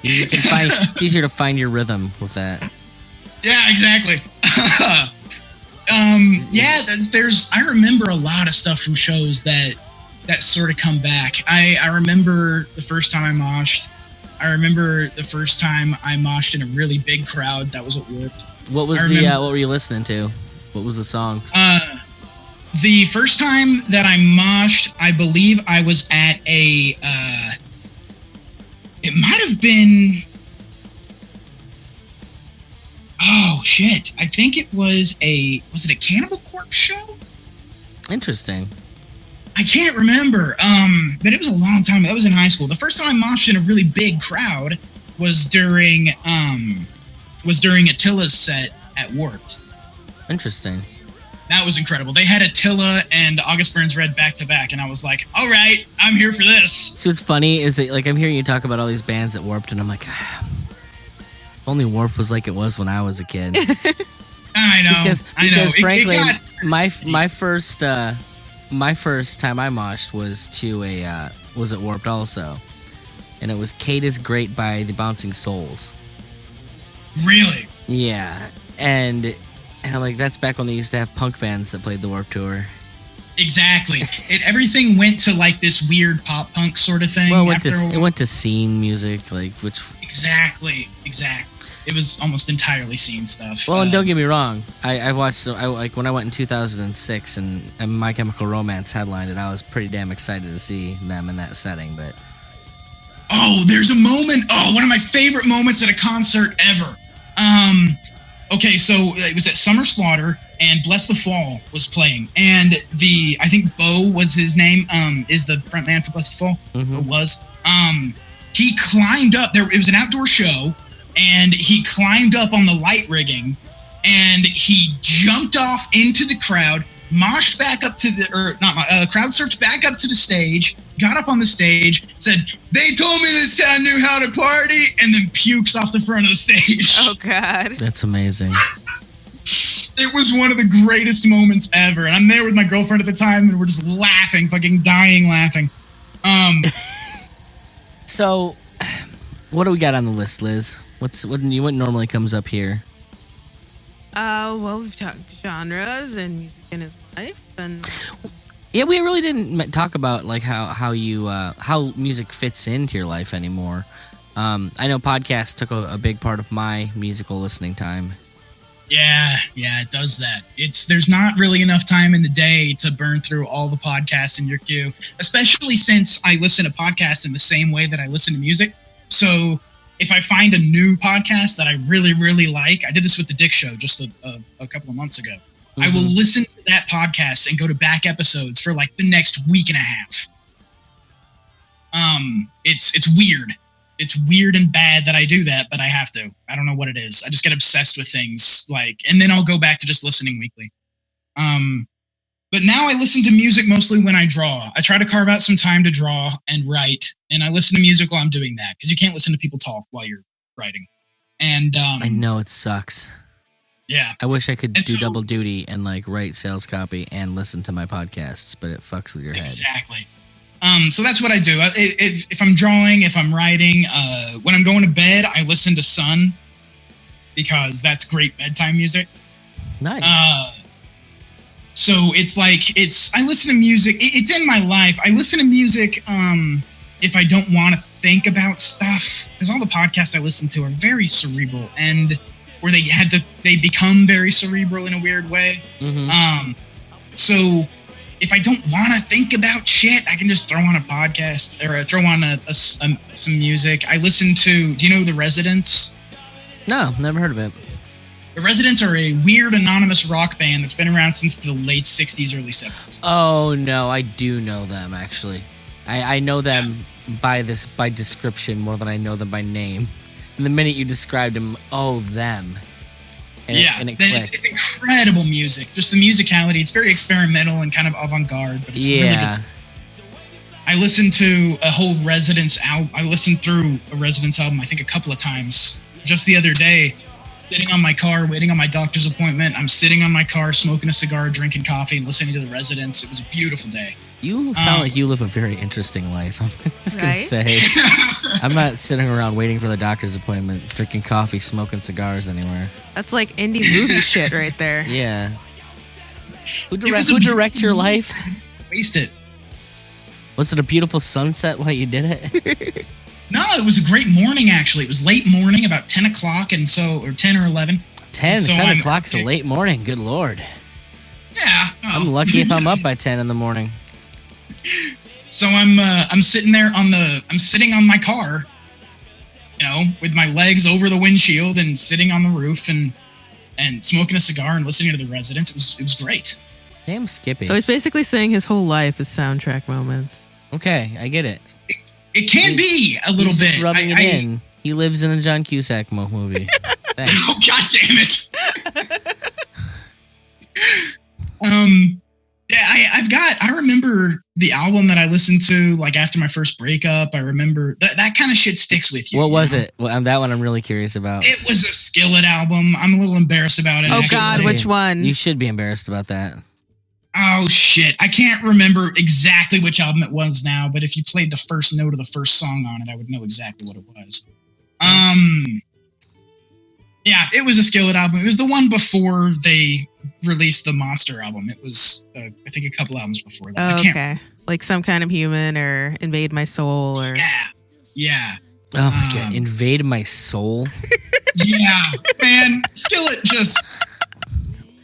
You can find. It's easier to find your rhythm with that. Yeah, exactly. Yeah, I remember a lot of stuff from shows that sort of come back. I remember the first time I moshed. I remember the first time I moshed in a really big crowd that was at Warped. What was what were you listening to? What was the songs? The first time that I moshed, I believe I was at a it might have been, oh shit, I think it was it a Cannibal Corpse show? Interesting. I can't remember, but it was a long time. That was in high school. The first time I moshed in a really big crowd, was during Attila's set at Warped. Interesting. That was incredible. They had Attila and August Burns Red back to back, and I was like, all right, I'm here for this. So what's funny is that, like, I'm hearing you talk about all these bands at Warped, and I'm like, if only Warped was like it was when I was a kid. I know. Because frankly, it my first time I moshed was at Warped also, and it was Kate is Great by the Bouncing Souls. Really? Yeah, and I'm like, that's back when they used to have punk bands that played the Warped Tour. Exactly. Everything went to like this weird pop punk sort of thing. Well, it went to scene music, like which. Exactly. It was almost entirely scene stuff. Well, and don't get me wrong, I watched. I like when I went in 2006 and My Chemical Romance headlined it. I was pretty damn excited to see them in that setting, but. Oh, there's a moment. Oh, one of my favorite moments at a concert ever. Okay, so it was at Summer Slaughter, and Bless the Fall was playing, and I think Bo was his name, is the front man for Bless the Fall, or was. He climbed up there. It was an outdoor show, and he climbed up on the light rigging, and he jumped off into the crowd, moshed back up to crowd surfed back up to the stage, got up on the stage, said, "They told me this town knew how to party," and then pukes off the front of the stage. Oh, God. That's amazing. It was one of the greatest moments ever. And I'm there with my girlfriend at the time, and we're just laughing, fucking dying laughing. So, what do we got on the list, Liz? What normally comes up here? Well, we've talked genres and music in his life, and Yeah, we really didn't talk about like how music fits into your life anymore. I know podcasts took a big part of my musical listening time. Yeah, it does that. There's not really enough time in the day to burn through all the podcasts in your queue, especially since I listen to podcasts in the same way that I listen to music. So if I find a new podcast that I really, really like, I did this with The Dick Show just a couple of months ago. Mm-hmm. I will listen to that podcast and go to back episodes for like the next week and a half. It's weird. It's weird and bad that I do that, but I have to. I don't know what it is. I just get obsessed with things, and then I'll go back to just listening weekly. But now I listen to music mostly when I draw. I try to carve out some time to draw and write, and I listen to music while I'm doing that, because you can't listen to people talk while you're writing. And I know it sucks. Yeah. I wish I could do double duty and like write sales copy and listen to my podcasts, but it fucks with your head. Exactly. So that's what I do. If I'm drawing, if I'm writing, when I'm going to bed, I listen to Sun, because that's great bedtime music. Nice. So it's like, I listen to music. It's in my life. I listen to music if I don't want to think about stuff, because all the podcasts I listen to are very cerebral, and where they become very cerebral in a weird way. Mm-hmm. So if I don't want to think about shit, I can just throw on a podcast or throw on some music. I listen to, do you know The Residents? No, never heard of it. The Residents are a weird anonymous rock band that's been around since the late 60s, early 70s. Oh, no, I do know them, actually. I know them by description more than I know them by name. And the minute you described them, them. And it's incredible music. Just the musicality. It's very experimental and kind of avant-garde, but it's really good. I listened to a whole Residents album. I listened through a Residents album, I think, a couple of times. Just the other day, sitting on my car, waiting on my doctor's appointment. I'm sitting on my car, smoking a cigar, drinking coffee, and listening to the Residents. It was a beautiful day. You sound like you live a very interesting life. I'm just going to say, I'm not sitting around waiting for the doctor's appointment, drinking coffee, smoking cigars anywhere. That's like indie movie shit right there. Yeah. Who directs your life? Waste it. Was it a beautiful sunset while you did it? No, it was a great morning, actually. It was late morning, about 10 o'clock, or 10 or 11. 10 o'clock's a late morning, good Lord. Yeah. I'm lucky if I'm up by 10 in the morning. So I'm sitting there I'm sitting on my car, with my legs over the windshield and sitting on the roof and smoking a cigar and listening to the Residents. It was great. Damn Skippy. So he's basically saying his whole life is soundtrack moments. Okay, I get it. It can be a little bit. Just rubbing it in. He lives in a John Cusack movie. Thanks. Oh, God damn it. I remember the album that I listened to like after my first breakup. I remember that kind of shit sticks with you. What was it? Well, that one I'm really curious about. It was a Skillet album. I'm a little embarrassed about it. Oh, actually. God, which one? You should be embarrassed about that. Oh, shit. I can't remember exactly which album it was now, but if you played the first note of the first song on it, I would know exactly what it was. Yeah, it was a Skillet album. It was the one before they released the Monster album. It was, I think, a couple albums before that. Oh, okay. Like Some Kind of Human or Invade My Soul or... Yeah. Oh, my God. Invade My Soul? Yeah, man. Skillet just...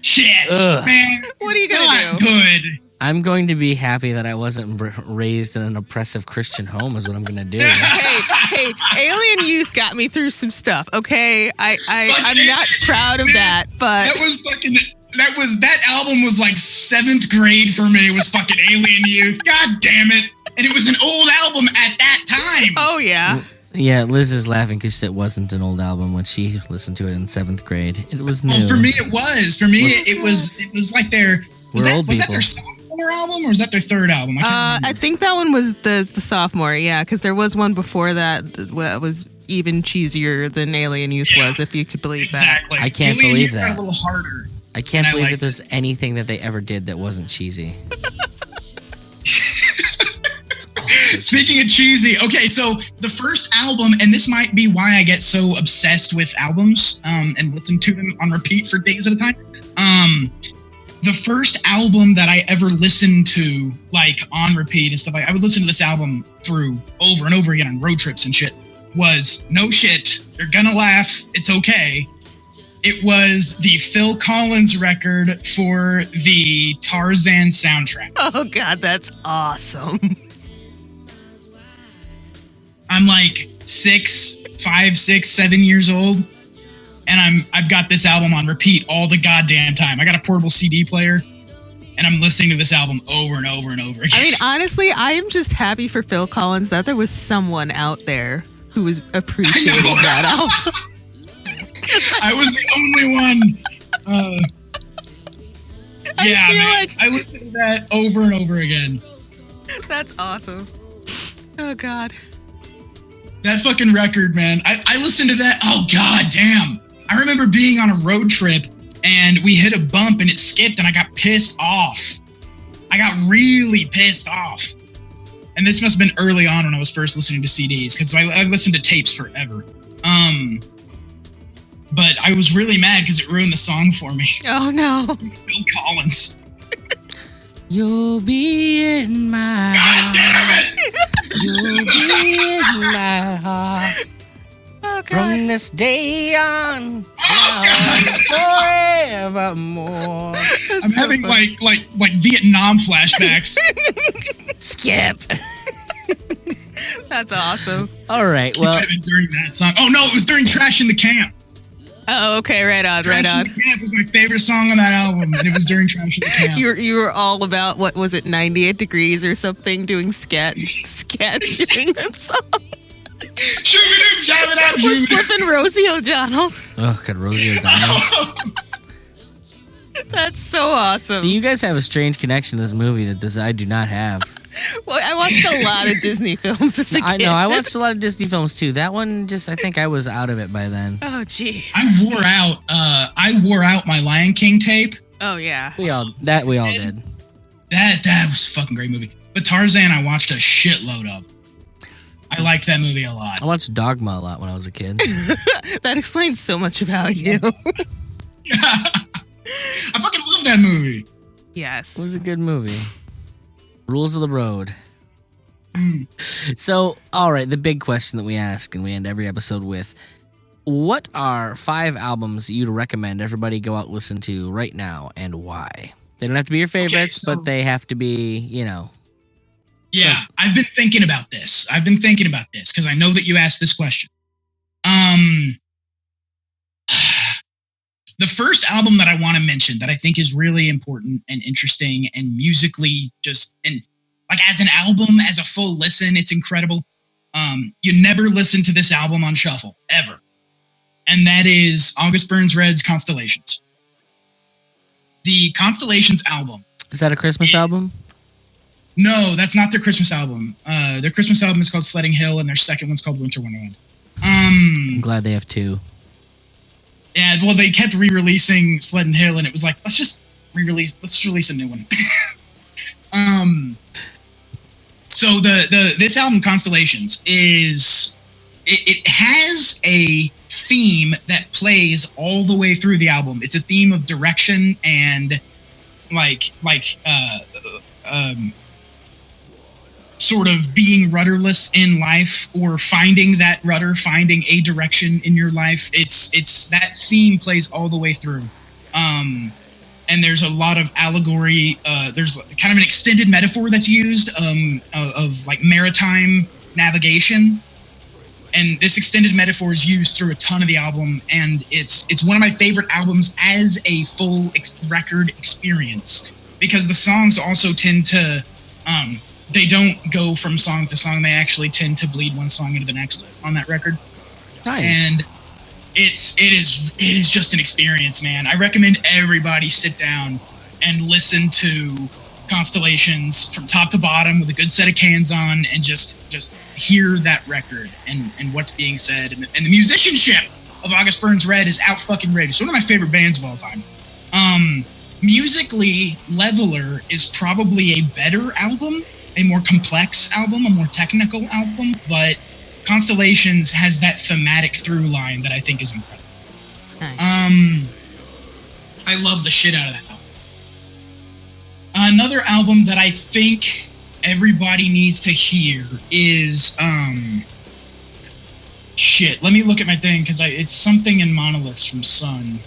Shit, man. What are you going to do? Good. I'm going to be happy that I wasn't raised in an oppressive Christian home is what I'm going to do. Hey, Alien Youth got me through some stuff, okay? I'm not proud of that, but... That album was like 7th grade for me. It was fucking Alien Youth. God damn it. And it was an old album at that time. Oh, yeah. Yeah, Liz is laughing because it wasn't an old album when she listened to it in 7th grade. It was new. Oh, for me, it was. For me, it was like their... Was that their sophomore album or was that their third album? I think that one was the sophomore, yeah, because there was one before that was even cheesier than Alien Youth was, if you could believe exactly. that. I can't Alien believe Youth that. got a little harder. I can't believe that there's anything that they ever did that wasn't cheesy. Speaking of cheesy, okay, so the first album, and this might be why I get so obsessed with albums and listen to them on repeat for days at a time. The first album that I ever listened to, like on repeat and stuff like, I would listen to this album through over and over again on road trips and shit, was No Shit, You're Gonna Laugh, It's Okay. It was the Phil Collins record for the Tarzan soundtrack. Oh, God, that's awesome. I'm like 5, 6, 7 years old, and I've got this album on repeat all the goddamn time. I got a portable CD player, and I'm listening to this album over and over and over again. I mean, honestly, I am just happy for Phil Collins that there was someone out there who was appreciating that album. I was the only one. I listened to that over and over again. That's awesome. Oh, God. That fucking record, man. I listened to that. Oh, God damn. I remember being on a road trip and we hit a bump and it skipped and I got pissed off. I got really pissed off. And this must have been early on when I was first listening to CDs because I listened to tapes forever. But I was really mad because it ruined the song for me. Oh, no. Phil Collins. You'll be in my God damn it! You'll be in my heart. Oh, God. From this day on, forevermore. I'm having like Vietnam flashbacks. Skip. That's awesome. All right. Well, It might have been during that song. Oh no, it was during Trash in the Camp. Oh, okay, right on. Trash in the Camp was my favorite song on that album, and it was during Trash in the Camp. You were all about, what was it, 98 Degrees or something, doing scat during that song. We're flipping Rosie O'Donnell's. oh God, Rosie O'Donnell. That's so awesome. So you guys have a strange connection to this movie that I do not have. Well, I watched a lot of Disney films as a kid. I know. I watched a lot of Disney films too. That one, I think I was out of it by then. Oh, gee. I wore out my Lion King tape. Oh, yeah. We all did. That was a fucking great movie. But Tarzan, I watched a shitload of. I liked that movie a lot. I watched Dogma a lot when I was a kid. That explains so much about you. I fucking love that movie. Yes. It was a good movie. Rules of the road. So, all right, the big question that we ask and we end every episode with: what are 5 albums you'd recommend everybody go out and listen to right now, and why? They don't have to be your favorites, but they have to be, Yeah, I've been thinking about this because I know that you asked this question. The first album that I want to mention that I think is really important and interesting and musically and like as an album, as a full listen, it's incredible, You never listen to this album on shuffle, ever. And that is August Burns Red's Constellations. The Constellations album. Is that a Christmas album? No, that's not their Christmas album. Their Christmas album is called Sledding Hill, and their second one's called Winter Wonderland. I'm glad they have two. Yeah, well, they kept re-releasing Sledding Hill, and it was like, let's release a new one. So this album, Constellations, is it has a theme that plays all the way through the album. It's a theme of direction and sort of being rudderless in life, or finding that rudder, finding a direction in your life. It's that theme plays all the way through. And there's a lot of allegory. There's kind of an extended metaphor that's used of like maritime navigation. And this extended metaphor is used through a ton of the album, and it's one of my favorite albums as a full record experience, because the songs also tend to they don't go from song to song. They actually tend to bleed one song into the next on that record. Nice. And it is just an experience, man. I recommend everybody sit down and listen to Constellations from top to bottom with a good set of cans on, and just hear that record and what's being said. And the musicianship of August Burns Red is out fucking ready. It's one of my favorite bands of all time. Musically, Leveler is probably a better album, a more complex album, a more technical album, but Constellations has that thematic through line that I think is incredible. Nice. I love the shit out of that album. Another album that I think everybody needs to hear is shit. Let me look at my thing, because it's something in Monoliths from Sun.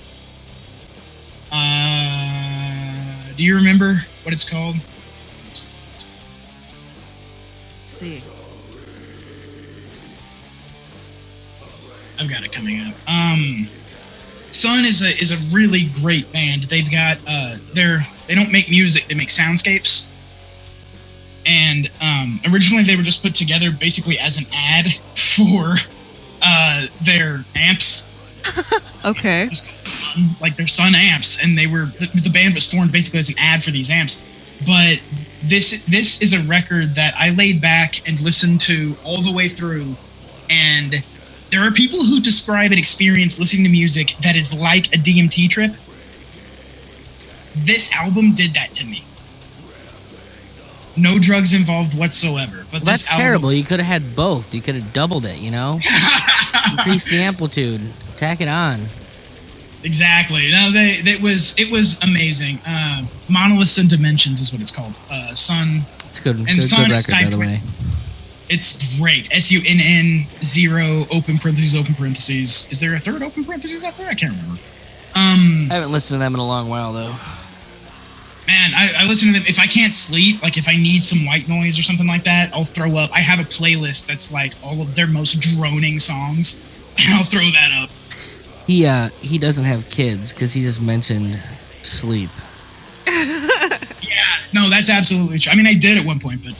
Do you remember what it's called? Let's see. I've got it coming up. Sun is a really great band. They've got they don't make music, they make soundscapes. And originally they were just put together basically as an ad for their amps. Okay. Like their Sun amps, and the band was formed basically as an ad for these amps. But this is a record that I laid back and listened to all the way through, and there are people who describe an experience listening to music that is like a DMT trip. This album did that to me. No drugs involved whatsoever. But that's terrible. You could have had both. You could have doubled it, you know? Increase the amplitude. Tack it on. Exactly. No, it was amazing. Monoliths and Dimensions is what it's called. Sun. It's a good and record, by the way. It's great. SUNN 0 open parentheses. Is there a third open parentheses out there? I can't remember. I haven't listened to them in a long while, though. Man, I listen to them. If I can't sleep, like if I need some white noise or something like that, I'll throw up. I have a playlist that's like all of their most droning songs, and I'll throw that up. He doesn't have kids, because he just mentioned sleep. Yeah, no, that's absolutely true. I mean, I did at one point, but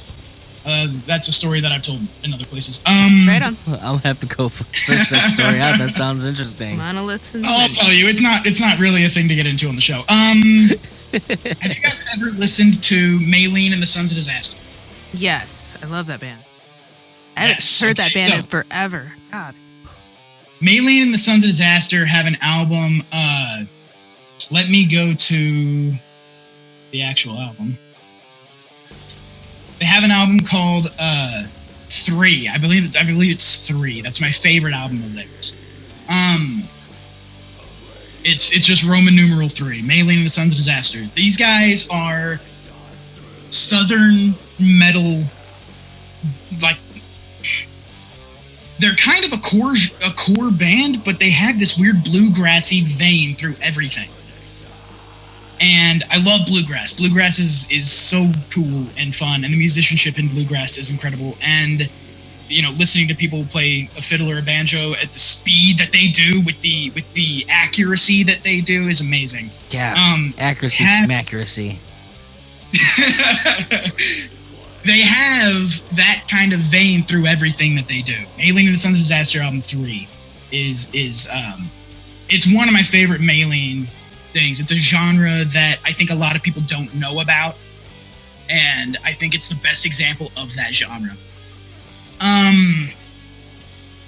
that's a story that I've told in other places. Right on. I'll have to go search that story out. That sounds interesting. Monoliths and I'll tell you, it's not really a thing to get into on the show. Have you guys ever listened to Maylene and the Sons of Disaster? Yes, I love that band. I haven't heard that band in forever. God. Maylene and the Sons of Disaster have an album. Let me go to the actual album. They have an album called 3. I believe it's 3. That's my favorite album of theirs. It's just Roman numeral 3. Maylene and the Sons of Disaster. These guys are southern metal, like they're kind of a core band, but they have this weird bluegrassy vein through everything. And I love bluegrass. Bluegrass is so cool and fun, and the musicianship in bluegrass is incredible. And you know, listening to people play a fiddle or a banjo at the speed that they do with the accuracy that they do is amazing. Yeah, accuracy, smaccuracy. they have that kind of vein through everything that they do. Ailing in the Sun's Disaster album 3 is it's one of my favorite Maylene things. It's a genre that I think a lot of people don't know about, and I think it's the best example of that genre. Let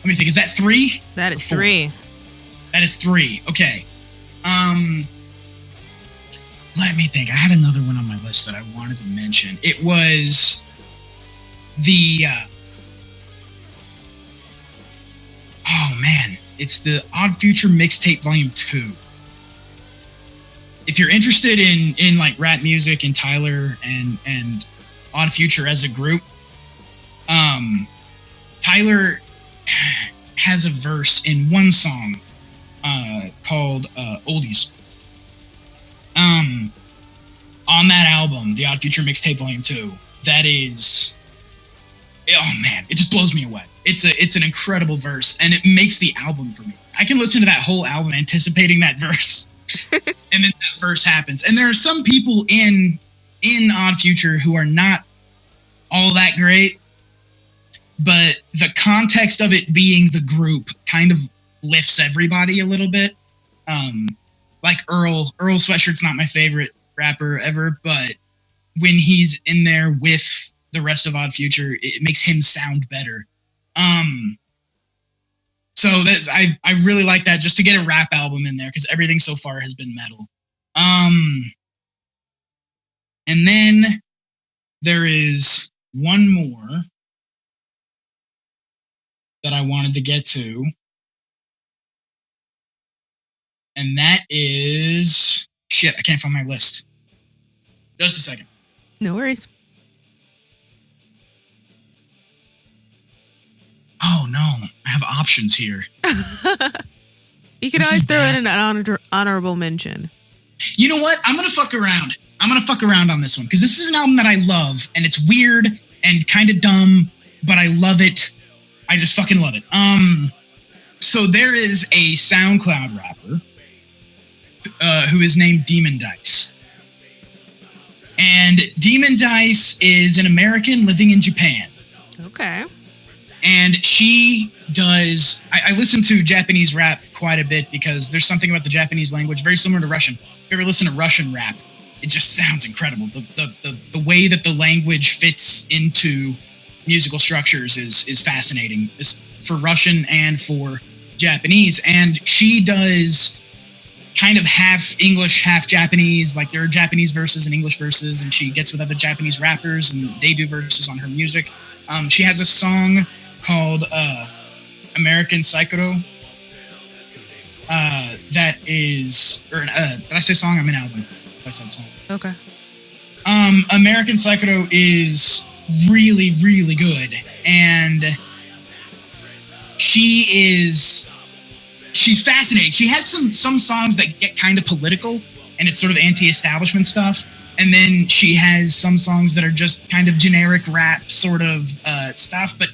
me think. Is that 3? That is 3. That is 3. Okay. Let me think. I had another one on my list that I wanted to mention. It was the oh man, it's the Odd Future Mixtape Volume 2. If you're interested in like rap music and Tyler and Odd Future as a group, Tyler has a verse in one song called Oldies. On that album, the Odd Future Mixtape Volume 2, that is, oh man, it just blows me away. It's an incredible verse, and it makes the album for me. I can listen to that whole album anticipating that verse, and then that verse happens. And there are some people in Odd Future who are not all that great, but the context of it being the group kind of lifts everybody a little bit. Like Earl Sweatshirt's not my favorite rapper ever, but when he's in there with the rest of Odd Future, it makes him sound better. So that's I really like that, just to get a rap album in there, because everything so far has been metal. And then there is one more that I wanted to get to. And that is... Shit, I can't find my list. Just a second. No worries. Oh, no. I have options here. You can always throw in an honorable mention. You know what? I'm going to fuck around. I'm going to fuck around on this one, because this is an album that I love, and it's weird and kind of dumb, but I love it. I just fucking love it. So there is a SoundCloud rapper who is named Demon Dice. And Demon Dice is an American living in Japan. Okay. And she does... I listen to Japanese rap quite a bit, because there's something about the Japanese language very similar to Russian. If you ever listen to Russian rap, it just sounds incredible. The way that the language fits into musical structures is fascinating. It's for Russian and for Japanese. And she does kind of half English, half Japanese. Like, there are Japanese verses and English verses, and she gets with other Japanese rappers, and they do verses on her music. She has a song called American Psycho. That is... did I say song? I mean album. If I said song. Okay. American Psycho is really, really good. And she's fascinating. She has some songs that get kind of political, and it's sort of anti-establishment stuff. And then she has some songs that are just kind of generic rap sort of stuff. But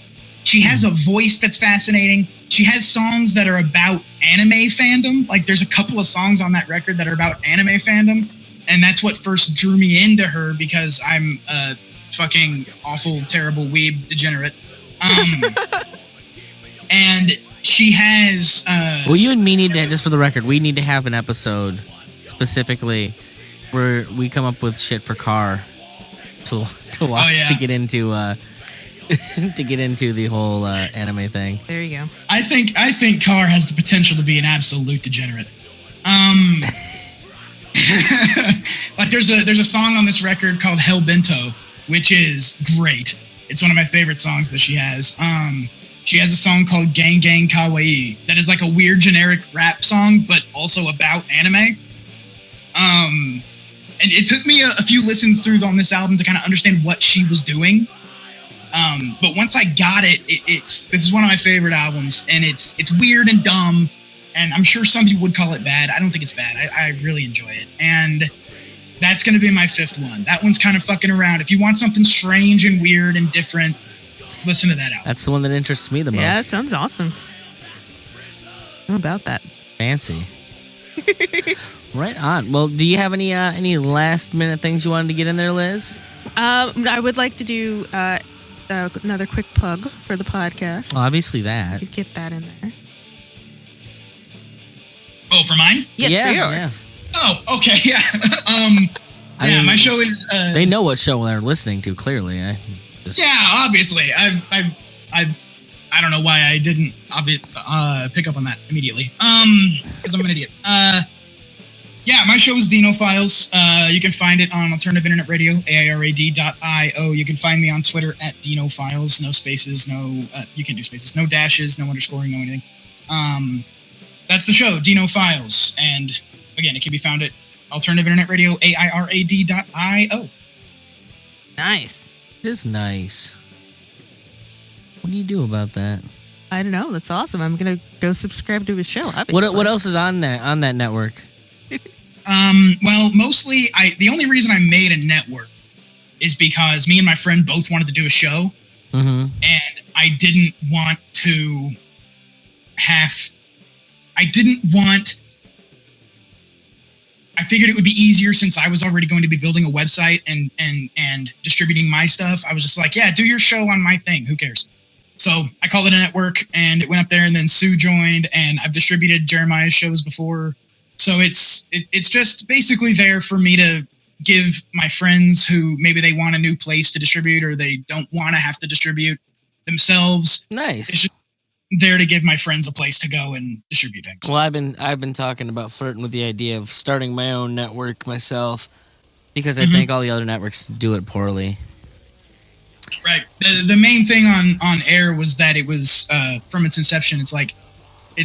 she has a voice that's fascinating. She has songs that are about anime fandom. Like, there's a couple of songs on that record that are about anime fandom. And that's what first drew me into her, because I'm a fucking awful, terrible weeb degenerate. And she has... well, you and me need to, just for the record, we need to have an episode specifically where we come up with shit for Car to watch, to get into to get into the whole anime thing. There you go. I think Car has the potential to be an absolute degenerate. Like, there's a song on this record called Hell Bento, which is great. It's one of my favorite songs that she has. She has a song called Gang Gang Kawaii that is like a weird generic rap song, but also about anime. And it took me a few listens through on this album to kind of understand what she was doing. But once I got it, this is one of my favorite albums, and it's weird and dumb, and I'm sure some people would call it bad. I don't think it's bad. I really enjoy it. And that's going to be my fifth one. That one's kind of fucking around. If you want something strange and weird and different, listen to that album. That's the one that interests me the most. Yeah, that sounds awesome. How about that? Fancy. Right on. Well, do you have any last minute things you wanted to get in there, Liz? I would like to do another quick plug for the podcast. Obviously that. Could get that in there. Oh, for mine? Yes, Yeah, for yours. Oh, okay, yeah. I mean, my show is. They know what show they're listening to. Clearly, Yeah, obviously. I don't know why I didn't pick up on that immediately. Because I'm an idiot. Yeah, my show is Dino Files. You can find it on Alternative Internet Radio, AIRAD.io. You can find me on Twitter at Dino Files. No spaces, you can do spaces, no dashes, no underscoring, no anything. That's the show, Dino Files. And again, it can be found at Alternative Internet Radio, AIRAD.io. Nice. it is nice. What do you do about that? I don't know. That's awesome. I'm gonna go subscribe to his show. Obviously. What else is on that network? Well, mostly, the only reason I made a network is because me and my friend both wanted to do a show, Mm-hmm. and I didn't want to I figured it would be easier since I was already going to be building a website and distributing my stuff. I was just like, yeah, do your show on my thing. Who cares? So I called it a network, and it went up there, and then Sue joined, and I've distributed Jeremiah's shows before. So it's just basically there for me to give my friends who maybe they want a new place to distribute or they don't want to have to distribute themselves. Nice. It's just there to give my friends a place to go and distribute things. Well, I've been talking about flirting with the idea of starting my own network myself because I think all the other networks do it poorly. Right. The main thing on air was that it was from its inception. It's like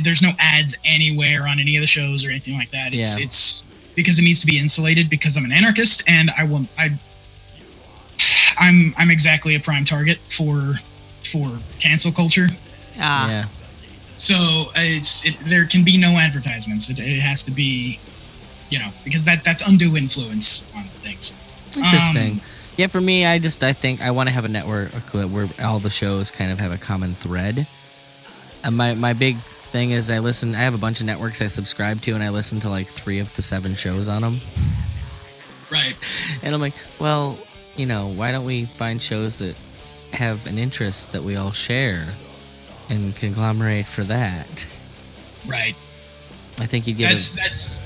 there's no ads anywhere on any of the shows or anything like that. It's because it needs to be insulated because I'm an anarchist and I'm exactly a prime target for cancel culture. Yeah. So there can be no advertisements. It has to be, because that's undue influence on things. Interesting. Yeah, for me, I think I want to have a network where all the shows kind of have a common thread. And my big thing is I have a bunch of networks I subscribe to, and I listen to like 3 of the 7 shows on them. Right. And I'm like, well, why don't we find shows that have an interest that we all share and conglomerate for that? Right. I think you get it's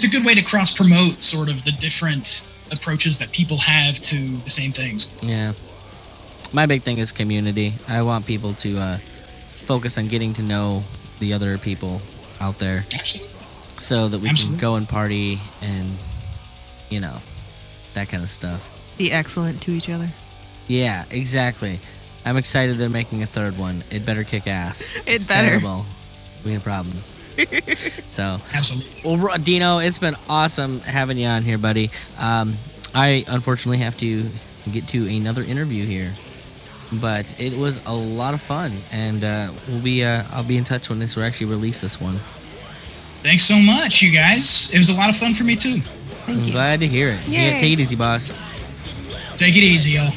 a good way to cross promote sort of the different approaches that people have to the same things. Yeah. My big thing is community. I want people to focus on getting to know the other people out there. Absolutely. So that we can go and party and, that kind of stuff. Be excellent to each other. Yeah, exactly. I'm excited they're making a 3rd one. It better kick ass. It's better. Terrible. We have problems. So, Absolutely. Well, Dino, it's been awesome having you on here, buddy. I unfortunately have to get to another interview here, but it was a lot of fun, and I'll be in touch when we actually release this one. Thanks so much, you guys. It was a lot of fun for me too. Thank you. Glad to hear it. Yay. Yeah, take it easy, boss. Take it easy, y'all.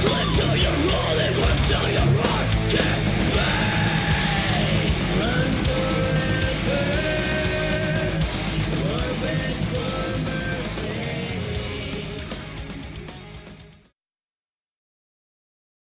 Cling to your role and work till your heart can't